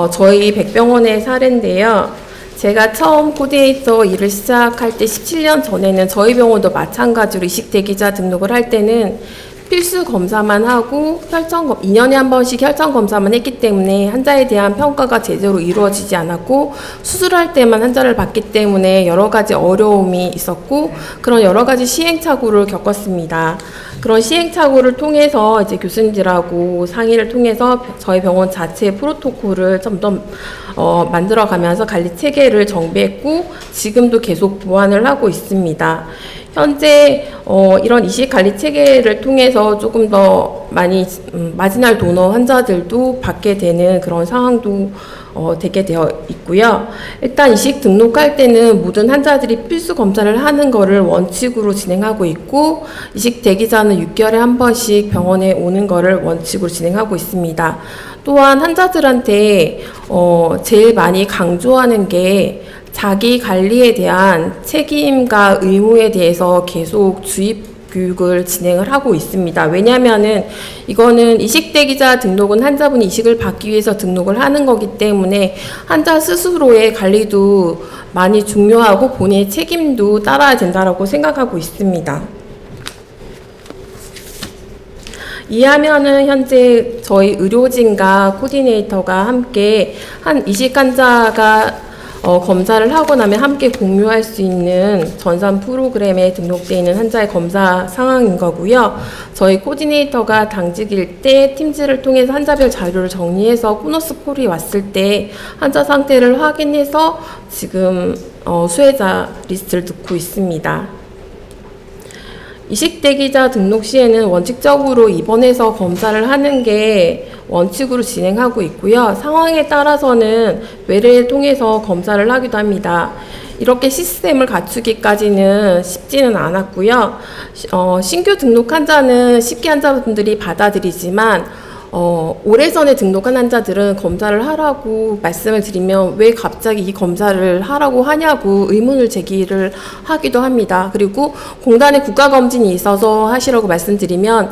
Speaker 5: 저희 백병원의 사례인데요. 제가 처음 코디네이터 일을 시작할 때 17년 전에는 저희 병원도 마찬가지로 이식 대기자 등록을 할 때는 필수 검사만 하고 2년에 한 번씩 혈전 검사만 했기 때문에 환자에 대한 평가가 제대로 이루어지지 않았고 수술할 때만 환자를 봤기 때문에 여러 가지 어려움이 있었고 그런 여러 가지 시행착오를 겪었습니다. 그런 시행착오를 통해서 이제 교수님들하고 상의를 통해서 저희 병원 자체의 프로토콜을 점점 만들어가면서 관리 체계를 정비했고 지금도 계속 보완을 하고 있습니다. 현재 이런 이식 관리 체계를 통해서 조금 더 많이 마지널 도너 환자들도 받게 되는 그런 상황도 되게 되어 있고요. 일단 이식 등록할 때는 모든 환자들이 필수 검사를 하는 거를 원칙으로 진행하고 있고 이식 대기자는 6개월에 한 번씩 병원에 오는 거를 원칙으로 진행하고 있습니다. 또한 환자들한테 제일 많이 강조하는 게 자기 관리에 대한 책임과 의무에 대해서 계속 주입 교육을 진행을 하고 있습니다. 왜냐하면은 이거는 이식대기자 등록은 환자분이 이식을 받기 위해서 등록을 하는 거기 때문에 환자 스스로의 관리도 많이 중요하고 본인의 책임도 따라야 된다고 생각하고 있습니다. 이하면은 현재 저희 의료진과 코디네이터가 함께 한 이식 환자가 검사를 하고 나면 함께 공유할 수 있는 전산 프로그램에 등록되어 있는 환자의 검사 상황인 거고요. 저희 코디네이터가 당직일 때 팀즈를 통해서 환자별 자료를 정리해서 보너스 콜이 왔을 때 환자 상태를 확인해서 지금 수혜자 리스트를 넣고 있습니다. 이식대기자 등록 시에는 원칙적으로 입원해서 검사를 하는 게 원칙으로 진행하고 있고요. 상황에 따라서는 외래를 통해서 검사를 하기도 합니다. 이렇게 시스템을 갖추기까지는 쉽지는 않았고요. 신규 등록 환자는 쉽게 환자분들이 받아들이지만 오래전에 등록한 환자들은 검사를 하라고 말씀을 드리면 왜 갑자기 이 검사를 하라고 하냐고 의문을 제기를 하기도 합니다. 그리고 공단에 국가검진이 있어서 하시라고 말씀드리면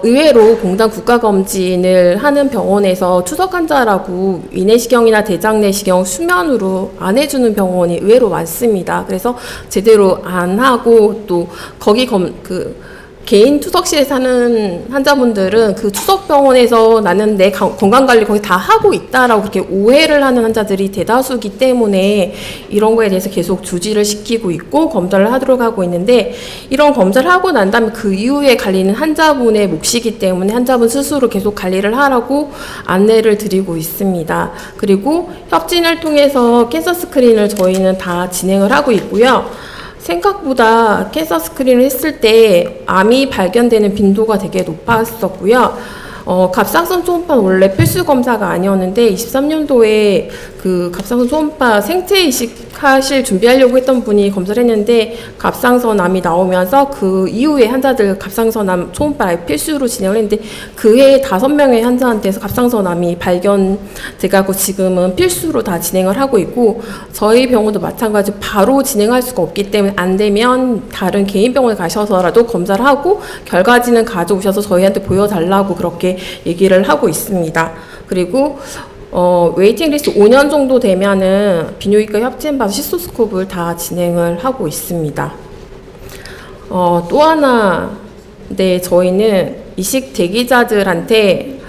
Speaker 5: 의외로 공단 국가검진을 하는 병원에서 추석 환자라고 위내시경이나 대장내시경 수면으로 안 해주는 병원이 의외로 많습니다. 그래서 제대로 안 하고 또 거기 개인 투석실에 사는 환자분들은 그 투석병원에서 나는 내 건강관리 거기 다 하고 있다라고 그렇게 오해를 하는 환자들이 대다수이기 때문에 이런 거에 대해서 계속 주지를 시키고 있고 검사를 하도록 하고 있는데, 이런 검사를 하고 난 다음에 그 이후에 관리는 환자분의 몫이기 때문에 환자분 스스로 계속 관리를 하라고 안내를 드리고 있습니다. 그리고 협진을 통해서 캔서 스크린을 저희는 다 진행을 하고 있고요. 생각보다 캔서 스크린을 했을 때 암이 발견되는 빈도가 되게 높았었고요. 갑상선 초음파 원래 필수 검사가 아니었는데 23년도에 그 갑상선 초음파 생체 이식하실 준비하려고 했던 분이 검사를 했는데 갑상선 암이 나오면서 그 이후에 환자들 갑상선 암 초음파 필수로 진행을 했는데 그 해에 5명의 환자한테서 갑상선 암이 발견돼가고 지금은 필수로 다 진행을 하고 있고, 저희 병원도 마찬가지 바로 진행할 수가 없기 때문에 안 되면 다른 개인 병원에 가셔서라도 검사를 하고 결과지는 가져오셔서 저희한테 보여달라고 그렇게 얘기를 하고 있습니다. 그리고 웨이팅 리스트 5년 정도 되면은 비뇨기과 협진받아 시스토스코프를 다 진행을 하고 있습니다. 또 하나, 네, 저희는 이식 대기자들한테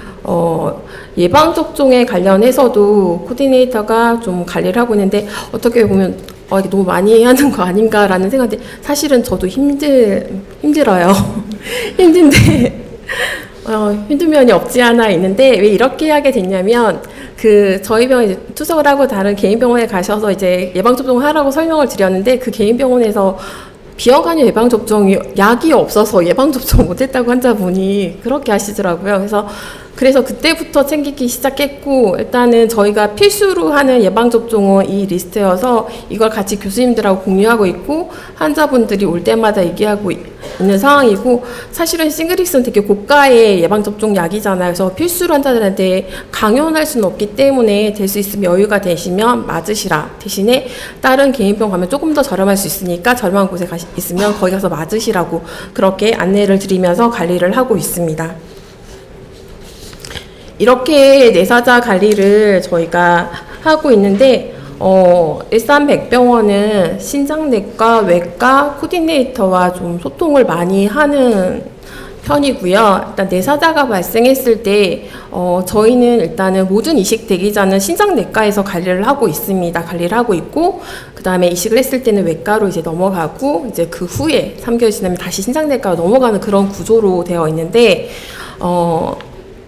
Speaker 5: 예방접종에 관련해서도 코디네이터가 좀 관리를 하고 있는데, 어떻게 보면 이게 너무 많이 하는 거 아닌가라는 생각인데, 사실은 저도 힘들어요. 힘든데 힘든 면이 없지 않아 있는데, 왜 이렇게 하게 됐냐면, 저희 병원 이제 투석을 하고 다른 개인 병원에 가셔서 이제 예방접종을 하라고 설명을 드렸는데, 그 개인 병원에서 비형간염 예방접종이 약이 없어서 예방접종 못했다고 환자분이 그렇게 하시더라고요. 그래서 그때부터 챙기기 시작했고, 일단은 저희가 필수로 하는 예방접종은 이 리스트여서 이걸 같이 교수님들하고 공유하고 있고 환자분들이 올 때마다 얘기하고 있는 상황이고, 사실은 싱글릭스는 되게 고가의 예방접종 약이잖아요. 그래서 필수로 환자들한테 강요할 수는 없기 때문에 될 수 있으면 여유가 되시면 맞으시라. 대신에 다른 개인병 가면 조금 더 저렴할 수 있으니까 저렴한 곳에 있으면 거기 가서 맞으시라고 그렇게 안내를 드리면서 관리를 하고 있습니다. 이렇게 내사자 관리를 저희가 하고 있는데, 일산백병원은 신장내과, 외과 코디네이터와 좀 소통을 많이 하는 편이고요. 일단 내사자가 발생했을 때 저희는 일단은 모든 이식 대기자는 신장내과에서 관리를 하고 있습니다. 관리를 하고 있고, 그 다음에 이식을 했을 때는 외과로 이제 넘어가고, 이제 그 후에 3개월 지나면 다시 신장내과로 넘어가는 그런 구조로 되어 있는데,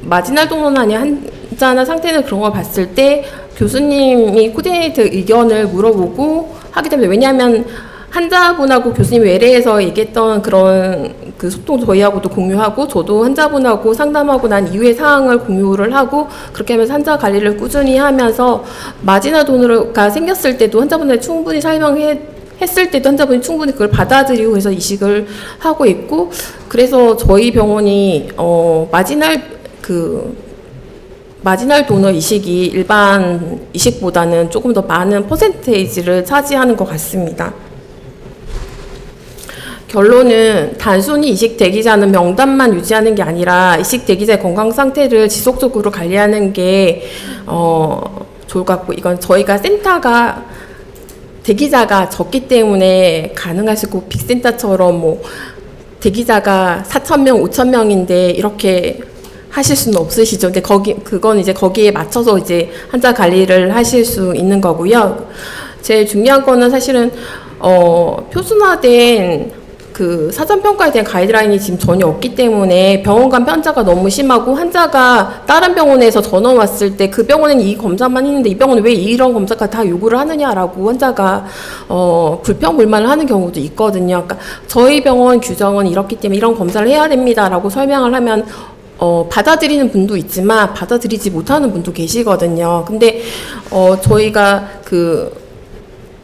Speaker 5: 마지날 동원안의 환자나 상태는 그런 걸 봤을 때 교수님이 코디네이터 의견을 물어보고 하기 때문에, 왜냐하면 환자분하고 교수님 외래에서 얘기했던 그런 그 소통 저희하고도 공유하고, 저도 환자분하고 상담하고 난 이후의 사항을 공유를 하고, 그렇게 하면서 환자 관리를 꾸준히 하면서 마지나 돈으로가 생겼을 때도 환자분들 충분히 했을 때도 환자분이 충분히 그걸 받아들이고 그래서 이식을 하고 있고, 그래서 저희 병원이 마지날 도너 이식이 일반 이식보다는 조금 더 많은 퍼센테이지를 차지하는 것 같습니다. 결론은 단순히 이식 대기자는 명단만 유지하는 게 아니라 이식 대기자의 건강 상태를 지속적으로 관리하는 게 좋을 것 같고, 이건 저희가 센터가 대기자가 적기 때문에 가능할 수 있고, 빅센터처럼 뭐 대기자가 4,000명, 5,000명인데 이렇게 하실 수는 없으시죠. 근데 그건 이제 거기에 맞춰서 이제 환자 관리를 하실 수 있는 거고요. 제일 중요한 거는 사실은 표준화된 그 사전평가에 대한 가이드라인이 지금 전혀 없기 때문에 병원 간 편차가 너무 심하고, 환자가 다른 병원에서 전화 왔을 때 그 병원은 이 검사만 했는데 이 병원은 왜 이런 검사까지 다 요구를 하느냐라고 환자가 불평불만을 하는 경우도 있거든요. 그러니까 저희 병원 규정은 이렇기 때문에 이런 검사를 해야 됩니다라고 설명을 하면 받아들이는 분도 있지만 받아들이지 못하는 분도 계시거든요. 근데 저희가 그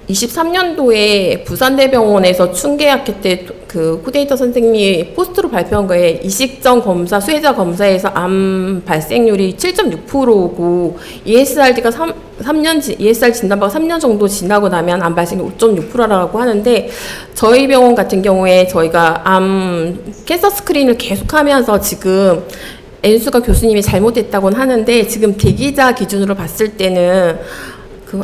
Speaker 5: 23년도에 부산대병원에서 충계학회 때 그 코디네이터 선생님이 포스트로 발표한 거에 이식전 검사, 수혜자 검사에서 암 발생률이 7.6%고 ESRD가 3년 ESR 진단받고 3년 정도 지나고 나면 암 발생률 5.6%라고 하는데 저희 병원 같은 경우에 저희가 암 캔서 스크린을 계속하면서 지금 N수가 교수님이 잘못했다고는 하는데 지금 대기자 기준으로 봤을 때는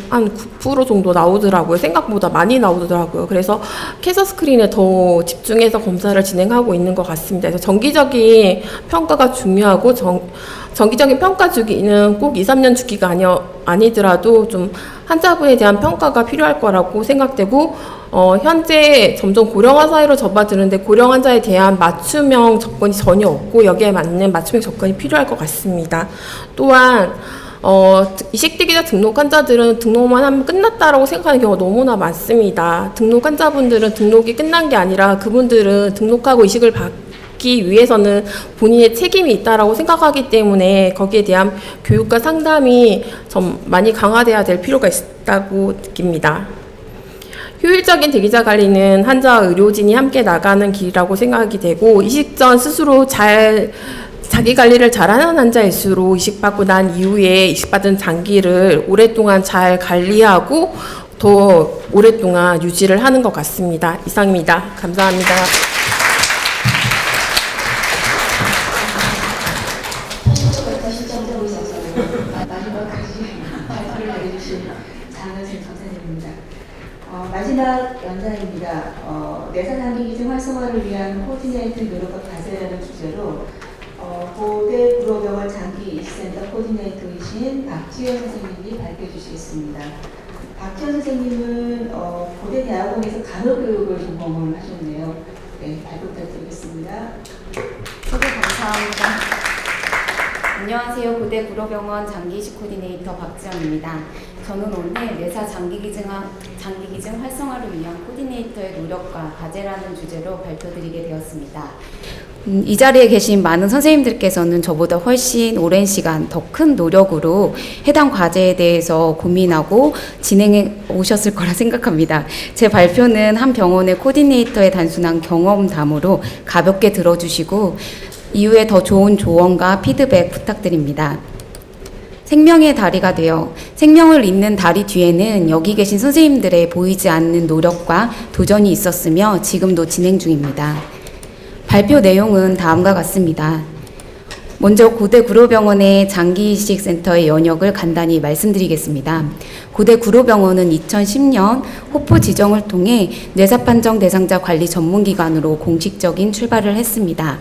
Speaker 5: 한 9% 정도 나오더라고요. 생각보다 많이 나오더라고요. 그래서 캔서 스크린에 더 집중해서 검사를 진행하고 있는 것 같습니다. 그래서 정기적인 평가가 중요하고 정기적인 평가 주기는 꼭 2, 3년 주기가 아니더라도 좀 환자분에 대한 평가가 필요할 거라고 생각되고 현재 점점 고령화 사회로 접어드는데 고령 환자에 대한 맞춤형 접근이 전혀 없고 여기에 맞는 맞춤형 접근이 필요할 것 같습니다. 또한 이식대기자 등록 환자들은 등록만 하면 끝났다라고 생각하는 경우가 너무나 많습니다. 등록 환자분들은 등록이 끝난 게 아니라 그분들은 등록하고 이식을 받기 위해서는 본인의 책임이 있다라고 생각하기 때문에 거기에 대한 교육과 상담이 좀 많이 강화돼야 될 필요가 있다고 느낍니다. 효율적인 대기자 관리는 환자와 의료진이 함께 나가는 길이라고 생각이 되고 이식 전 스스로 자기 관리를 잘하는 환자일수록 이식받고 난 이후에 이식받은 장기를 오랫동안 잘 관리하고 더 오랫동안 유지를 하는 것 같습니다. 이상입니다. 감사합니다.
Speaker 3: 마지막 연장입니다. 내사장기기증 활성화를 위한 코디네이터 노력과 과제라는 주제로 고대 구로병원 장기이식센터 코디네이터이신 박지현 선생님이 발표해 주시겠습니다. 박지현 선생님은 고대대학원에서 간호교육을 전공을 하셨네요. 네, 발표 부탁드리겠습니다.
Speaker 6: 소개 감사합니다. 안녕하세요. 고대 구로병원 장기이식 코디네이터 박지연입니다. 저는 오늘 내사 장기기증 활성화를 위한 코디네이터의 노력과 과제라는 주제로 발표드리게 되었습니다. 이 자리에 계신 많은 선생님들께서는 저보다 훨씬 오랜 시간 더 큰 노력으로 해당 과제에 대해서 고민하고 진행해 오셨을 거라 생각합니다. 제 발표는 한 병원의 코디네이터의 단순한 경험담으로 가볍게 들어주시고 이후에 더 좋은 조언과 피드백 부탁드립니다. 생명의 다리가 되어 생명을 잇는 다리 뒤에는 여기 계신 선생님들의 보이지 않는 노력과 도전이 있었으며 지금도 진행 중입니다. 발표 내용은 다음과 같습니다. 먼저 고대 구로병원의 장기이식센터의 연역을 간단히 말씀드리겠습니다. 고대 구로병원은 2010년 호프 지정을 통해 뇌사판정 대상자 관리 전문기관으로 공식적인 출발을 했습니다.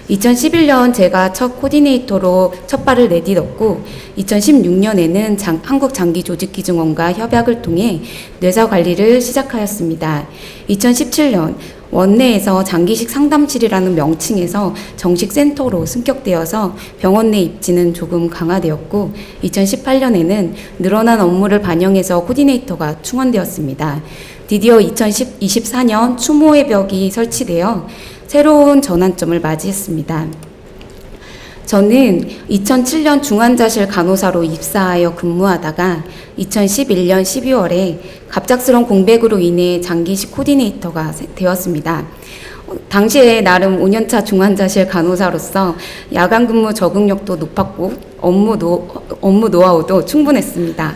Speaker 6: 2011년 제가 첫 코디네이터로 첫 발을 내딛었고 2016년에는 한국장기조직기증원과 협약을 통해 뇌사 관리를 시작하였습니다. 2017년 원내에서 장기식 상담실이라는 명칭에서 정식 센터로 승격되어서 병원 내 입지는 조금 강화되었고 2018년에는 늘어난 업무를 반영해서 코디네이터가 충원되었습니다. 드디어 2024년 추모의 벽이 설치되어 새로운 전환점을 맞이했습니다. 저는 2007년 중환자실 간호사로 입사하여 근무하다가 2011년 12월에 갑작스러운 공백으로 인해 장기식 코디네이터가 되었습니다. 당시에 나름 5년차 중환자실 간호사로서 야간 근무 적응력도 높았고 업무 노하우도 충분했습니다.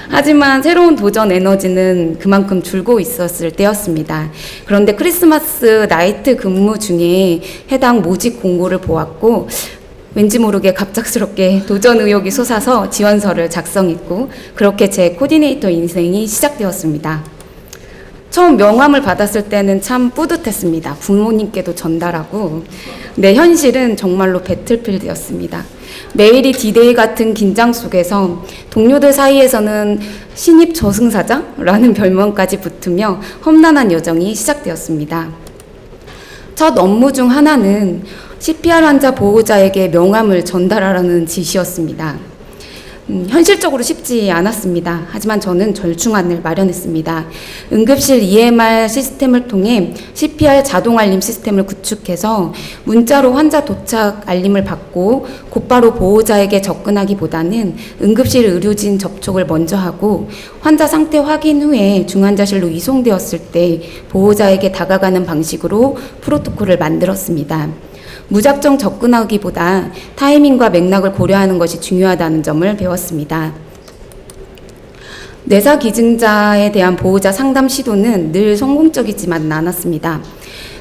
Speaker 6: 하지만 새로운 도전 에너지는 그만큼 줄고 있었을 때였습니다. 그런데 크리스마스 나이트 근무 중에 해당 모집 공고를 보았고 왠지 모르게 갑작스럽게 도전 의욕이 솟아서 지원서를 작성했고 그렇게 제 코디네이터 인생이 시작되었습니다. 처음 명함을 받았을 때는 참 뿌듯했습니다. 부모님께도 전달하고 내 현실은 정말로 배틀필드였습니다. 매일이 디데이 같은 긴장 속에서 동료들 사이에서는 신입 저승사자라는 별명까지 붙으며 험난한 여정이 시작되었습니다. 첫 업무 중 하나는 CPR 환자 보호자에게 명함을 전달하라는 지시였습니다. 현실적으로 쉽지 않았습니다. 하지만 저는 절충안을 마련했습니다. 응급실 EMR 시스템을 통해 CPR 자동 알림 시스템을 구축해서 문자로 환자 도착 알림을 받고 곧바로 보호자에게 접근하기보다는 응급실 의료진 접촉을 먼저 하고 환자 상태 확인 후에 중환자실로 이송되었을 때 보호자에게 다가가는 방식으로 프로토콜을 만들었습니다. 무작정 접근하기보다 타이밍과 맥락을 고려하는 것이 중요하다는 점을 배웠습니다. 뇌사 기증자에 대한 보호자 상담 시도는 늘 성공적이지만 않았습니다.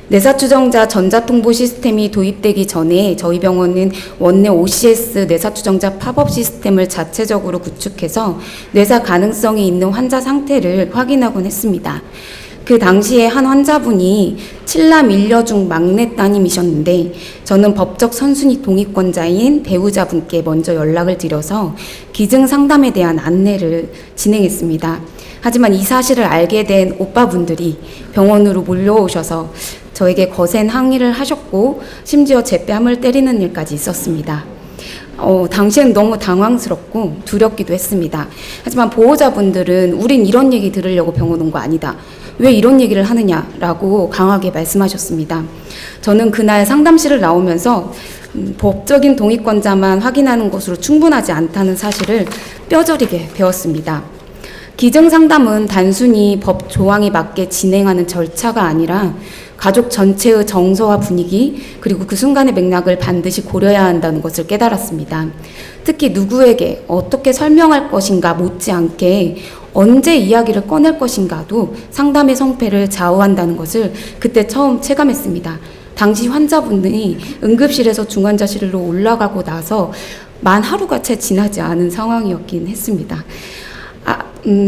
Speaker 6: 뇌사 추정자 전자통보 시스템이 도입되기 전에 저희 병원은 원내 OCS 뇌사 추정자 팝업 시스템을 자체적으로 구축해서 뇌사 가능성이 있는 환자 상태를 확인하곤 했습니다. 그 당시에 한 환자분이 7남 1녀 중 막내 따님이셨는데 저는 법적 선순위 동의권자인 배우자분께 먼저 연락을 드려서 기증 상담에 대한 안내를 진행했습니다. 하지만 이 사실을 알게 된 오빠분들이 병원으로 몰려오셔서 저에게 거센 항의를 하셨고 심지어 제 뺨을 때리는 일까지 있었습니다. 당시엔 너무 당황스럽고 두렵기도 했습니다. 하지만 보호자분들은 우린 이런 얘기 들으려고 병원 온 거 아니다. 왜 이런 얘기를 하느냐라고 강하게 말씀하셨습니다. 저는 그날 상담실을 나오면서 법적인 동의권자만 확인하는 것으로 충분하지 않다는 사실을 뼈저리게 배웠습니다. 기증 상담은 단순히 법 조항에 맞게 진행하는 절차가 아니라 가족 전체의 정서와 분위기 그리고 그 순간의 맥락을 반드시 고려해야 한다는 것을 깨달았습니다. 특히 누구에게 어떻게 설명할 것인가 못지않게 언제 이야기를 꺼낼 것인가도 상담의 성패를 좌우한다는 것을 그때 처음 체감했습니다. 당시 환자분이 응급실에서 중환자실로 올라가고 나서 만 하루가 채 지나지 않은 상황이었긴 했습니다.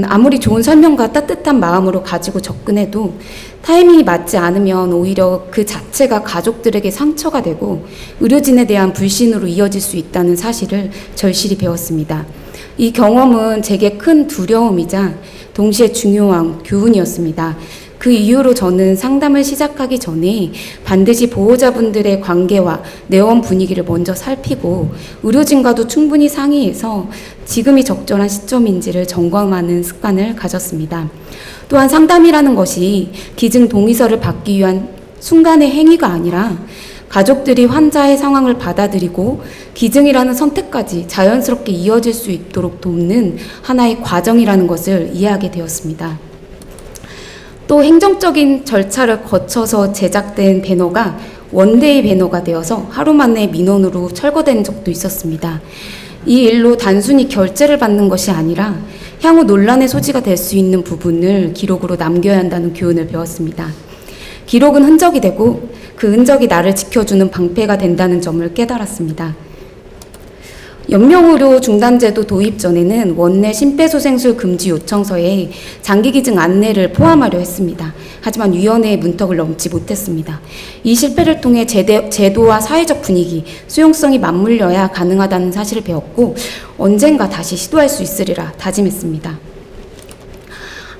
Speaker 6: 아무리 좋은 설명과 따뜻한 마음으로 가지고 접근해도 타이밍이 맞지 않으면 오히려 그 자체가 가족들에게 상처가 되고 의료진에 대한 불신으로 이어질 수 있다는 사실을 절실히 배웠습니다. 이 경험은 제게 큰 두려움이자 동시에 중요한 교훈이었습니다. 그 이후로 저는 상담을 시작하기 전에 반드시 보호자분들의 관계와 내원 분위기를 먼저 살피고 의료진과도 충분히 상의해서 지금이 적절한 시점인지를 점검하는 습관을 가졌습니다. 또한 상담이라는 것이 기증 동의서를 받기 위한 순간의 행위가 아니라 가족들이 환자의 상황을 받아들이고 기증이라는 선택까지 자연스럽게 이어질 수 있도록 돕는 하나의 과정이라는 것을 이해하게 되었습니다. 또 행정적인 절차를 거쳐서 제작된 배너가 원데이 배너가 되어서 하루 만에 민원으로 철거된 적도 있었습니다. 이 일로 단순히 결제를 받는 것이 아니라 향후 논란의 소지가 될 수 있는 부분을 기록으로 남겨야 한다는 교훈을 배웠습니다. 기록은 흔적이 되고 그 흔적이 나를 지켜주는 방패가 된다는 점을 깨달았습니다. 연명의료 중단제도 도입 전에는 원내 심폐소생술 금지 요청서에 장기기증 안내를 포함하려 했습니다. 하지만 위원회의 문턱을 넘지 못했습니다. 이 실패를 통해 제도와 사회적 분위기, 수용성이 맞물려야 가능하다는 사실을 배웠고 언젠가 다시 시도할 수 있으리라 다짐했습니다.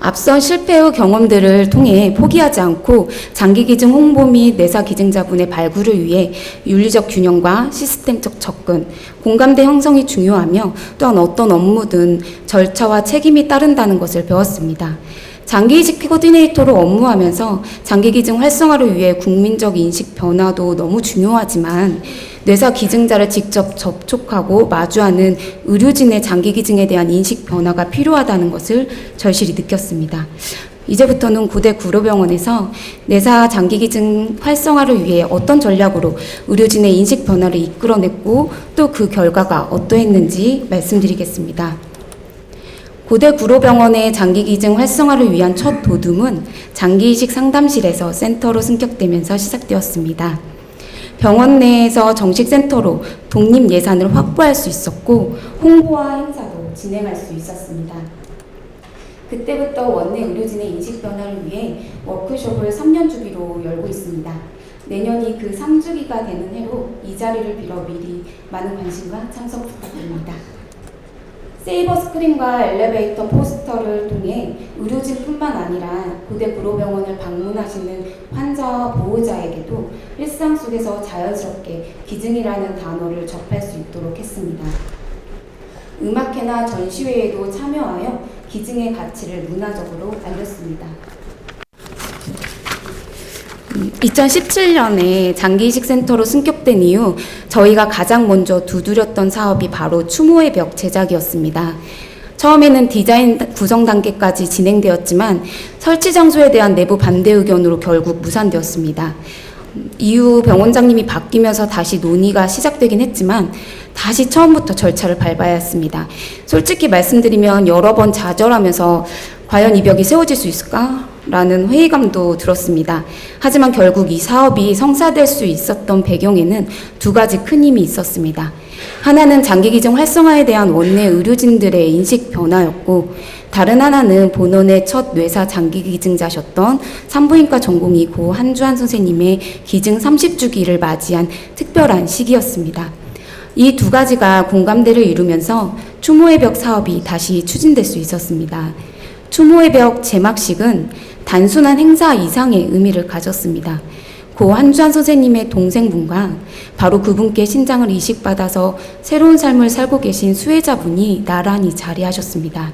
Speaker 6: 앞선 실패의 경험들을 통해 포기하지 않고 장기기증 홍보 및 내사 기증자분의 발굴을 위해 윤리적 균형과 시스템적 접근, 공감대 형성이 중요하며 또한 어떤 업무든 절차와 책임이 따른다는 것을 배웠습니다. 장기이식 코디네이터로 업무하면서 장기기증 활성화를 위해 국민적 인식 변화도 너무 중요하지만 뇌사 기증자를 직접 접촉하고 마주하는 의료진의 장기기증에 대한 인식 변화가 필요하다는 것을 절실히 느꼈습니다. 이제부터는 고대 구로병원에서 뇌사 장기기증 활성화를 위해 어떤 전략으로 의료진의 인식 변화를 이끌어냈고 또 그 결과가 어떠했는지 말씀드리겠습니다. 고대 구로병원의 장기기증 활성화를 위한 첫 도둠은 장기이식 상담실에서 센터로 승격되면서 시작되었습니다. 병원 내에서 정식 센터로 독립 예산을 확보할 수 있었고 홍보와 행사도 진행할 수 있었습니다. 그때부터 원내 의료진의 인식 변화를 위해 워크숍을 3년 주기로 열고 있습니다. 내년이 그 3주기가 되는 해로 이 자리를 빌어 미리 많은 관심과 참석 부탁드립니다. 세이버 스크린과 엘리베이터 포스터를 통해 의료진뿐만 아니라 고대 구로병원을 방문하시는 환자와 보호자에게도 일상 속에서 자연스럽게 기증이라는 단어를 접할 수 있도록 했습니다. 음악회나 전시회에도 참여하여 기증의 가치를 문화적으로 알렸습니다. 2017년에 장기이식센터로 승격된 이후 저희가 가장 먼저 두드렸던 사업이 바로 추모의 벽 제작이었습니다. 처음에는 디자인 구성 단계까지 진행되었지만 설치 장소에 대한 내부 반대 의견으로 결국 무산되었습니다. 이후 병원장님이 바뀌면서 다시 논의가 시작되긴 했지만 다시 처음부터 절차를 밟아야 했습니다. 솔직히 말씀드리면 여러 번 좌절하면서 과연 이 벽이 세워질 수 있을까? 라는 회의감도 들었습니다. 하지만 결국 이 사업이 성사될 수 있었던 배경에는 두 가지 큰 힘이 있었습니다. 하나는 장기기증 활성화에 대한 원내 의료진들의 인식 변화였고, 다른 하나는 본원의 첫 뇌사 장기기증자셨던 산부인과 전공의 고 한주환 선생님의 기증 30주기를 맞이한 특별한 시기였습니다. 이 두 가지가 공감대를 이루면서 추모의 벽 사업이 다시 추진될 수 있었습니다. 추모의 벽 제막식은 단순한 행사 이상의 의미를 가졌습니다. 고 한주환 선생님의 동생분과 바로 그분께 신장을 이식받아서 새로운 삶을 살고 계신 수혜자분이 나란히 자리하셨습니다.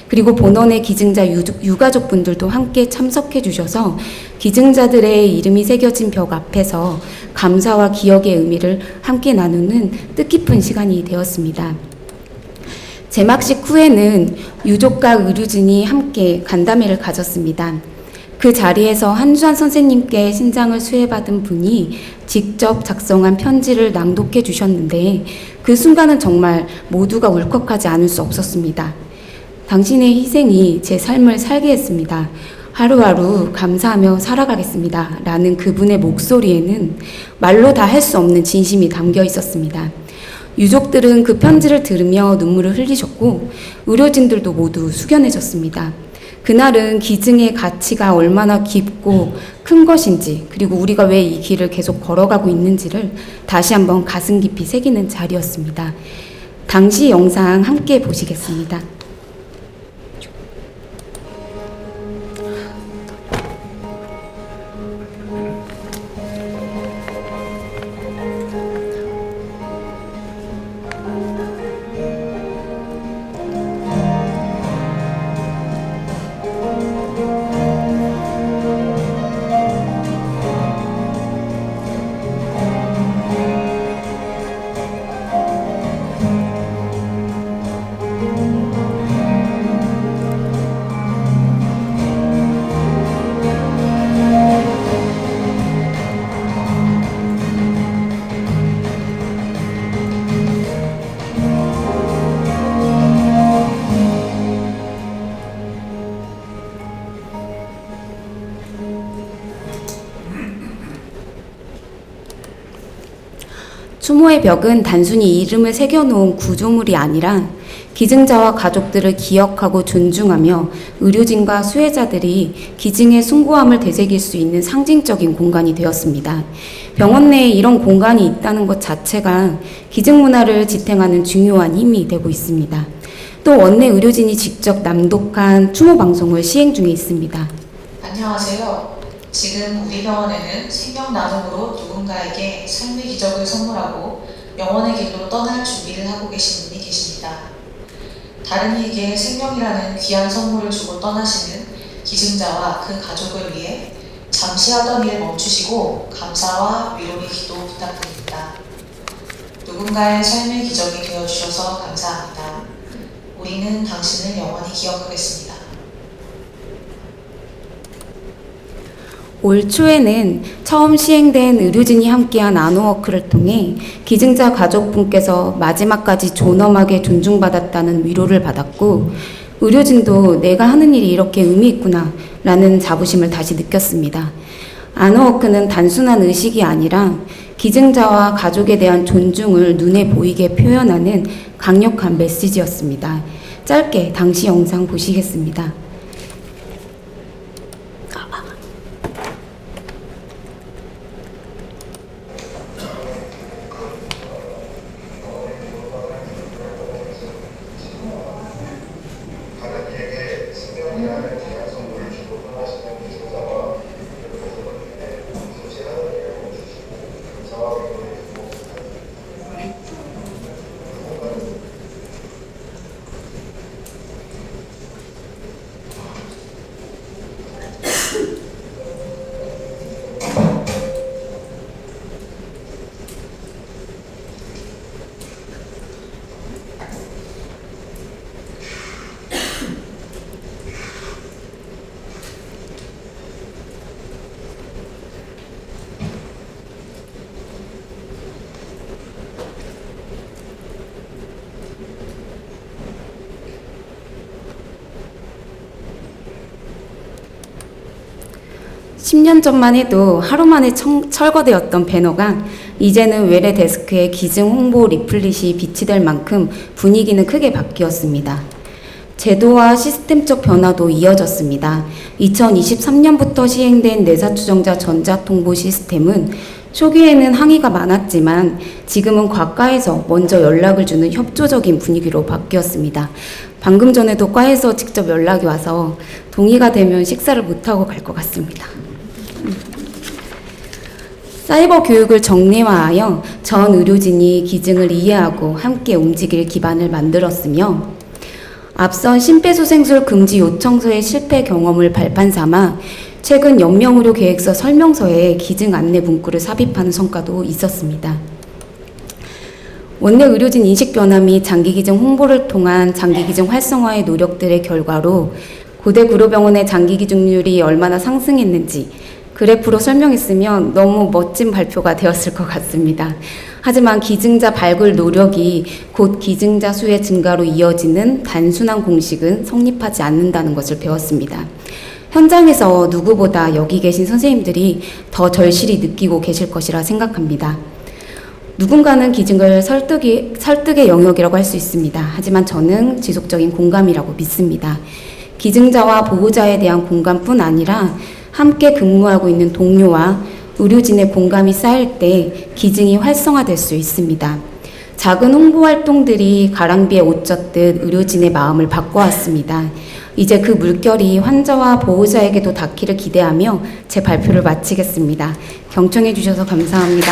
Speaker 6: 그리고 본원의 기증자 유가족분들도 함께 참석해 주셔서 기증자들의 이름이 새겨진 벽 앞에서 감사와 기억의 의미를 함께 나누는 뜻깊은 시간이 되었습니다. 제막식 후에는 유족과 의료진이 함께 간담회를 가졌습니다. 그 자리에서 한주환 선생님께 신장을 수혜받은 분이 직접 작성한 편지를 낭독해 주셨는데 그 순간은 정말 모두가 울컥하지 않을 수 없었습니다. 당신의 희생이 제 삶을 살게 했습니다. 하루하루 감사하며 살아가겠습니다. 라는 그분의 목소리에는 말로 다 할 수 없는 진심이 담겨 있었습니다. 유족들은 그 편지를 들으며 눈물을 흘리셨고 의료진들도 모두 숙연해졌습니다. 그날은 기증의 가치가 얼마나 깊고 큰 것인지, 그리고 우리가 왜 이 길을 계속 걸어가고 있는지를 다시 한번 가슴 깊이 새기는 자리였습니다. 당시 영상 함께 보시겠습니다. 추모의 벽은 단순히 이름을 새겨놓은 구조물이 아니라 기증자와 가족들을 기억하고 존중하며 의료진과 수혜자들이 기증의 숭고함을 되새길 수 있는 상징적인 공간이 되었습니다. 병원 내에 이런 공간이 있다는 것 자체가 기증 문화를 지탱하는 중요한 힘이 되고 있습니다. 또 원내 의료진이 직접 낭독한 추모 방송을 시행 중에 있습니다.
Speaker 7: 안녕하세요. 지금 우리 병원에는 생명 나눔으로 누군가에게 삶의 기적을 선물하고 영원의 길로 떠날 준비를 하고 계신 분이 계십니다. 다른 이에게 생명이라는 귀한 선물을 주고 떠나시는 기증자와 그 가족을 위해 잠시 하던 일 멈추시고 감사와 위로의 기도 부탁드립니다. 누군가의 삶의 기적이 되어주셔서 감사합니다. 우리는 당신을 영원히 기억하겠습니다.
Speaker 6: 올 초에는 처음 시행된 의료진이 함께한 아노워크를 통해 기증자 가족분께서 마지막까지 존엄하게 존중받았다는 위로를 받았고, 의료진도 내가 하는 일이 이렇게 의미 있구나 라는 자부심을 다시 느꼈습니다. 아노워크는 단순한 의식이 아니라 기증자와 가족에 대한 존중을 눈에 보이게 표현하는 강력한 메시지였습니다. 짧게 당시 영상 보시겠습니다. 10년 전만 해도 하루 만에 철거되었던 배너가 이제는 외래 데스크에 기증 홍보 리플릿이 비치될 만큼 분위기는 크게 바뀌었습니다. 제도와 시스템적 변화도 이어졌습니다. 2023년부터 시행된 내사추정자 전자통보 시스템은 초기에는 항의가 많았지만 지금은 과과에서 먼저 연락을 주는 협조적인 분위기로 바뀌었습니다. 방금 전에도 과에서 직접 연락이 와서 동의가 되면 식사를 못하고 갈 것 같습니다. 사이버 교육을 정례화하여 전 의료진이 기증을 이해하고 함께 움직일 기반을 만들었으며 앞선 심폐소생술 금지 요청서의 실패 경험을 발판 삼아 최근 연명의료 계획서 설명서에 기증 안내 문구를 삽입하는 성과도 있었습니다. 원내 의료진 인식 변화 및 장기 기증 홍보를 통한 장기 기증 활성화의 노력들의 결과로 고대 구로병원의 장기 기증률이 얼마나 상승했는지 그래프로 설명했으면 너무 멋진 발표가 되었을 것 같습니다. 하지만 기증자 발굴 노력이 곧 기증자 수의 증가로 이어지는 단순한 공식은 성립하지 않는다는 것을 배웠습니다. 현장에서 누구보다 여기 계신 선생님들이 더 절실히 느끼고 계실 것이라 생각합니다. 누군가는 기증을 설득의 영역이라고 할 수 있습니다. 하지만 저는 지속적인 공감이라고 믿습니다. 기증자와 보호자에 대한 공감뿐 아니라 함께 근무하고 있는 동료와 의료진의 공감이 쌓일 때 기증이 활성화될 수 있습니다. 작은 홍보 활동들이 가랑비에 옷 젖듯 의료진의 마음을 바꿔왔습니다. 이제 그 물결이 환자와 보호자에게도 닿기를 기대하며 제 발표를 마치겠습니다. 경청해 주셔서 감사합니다.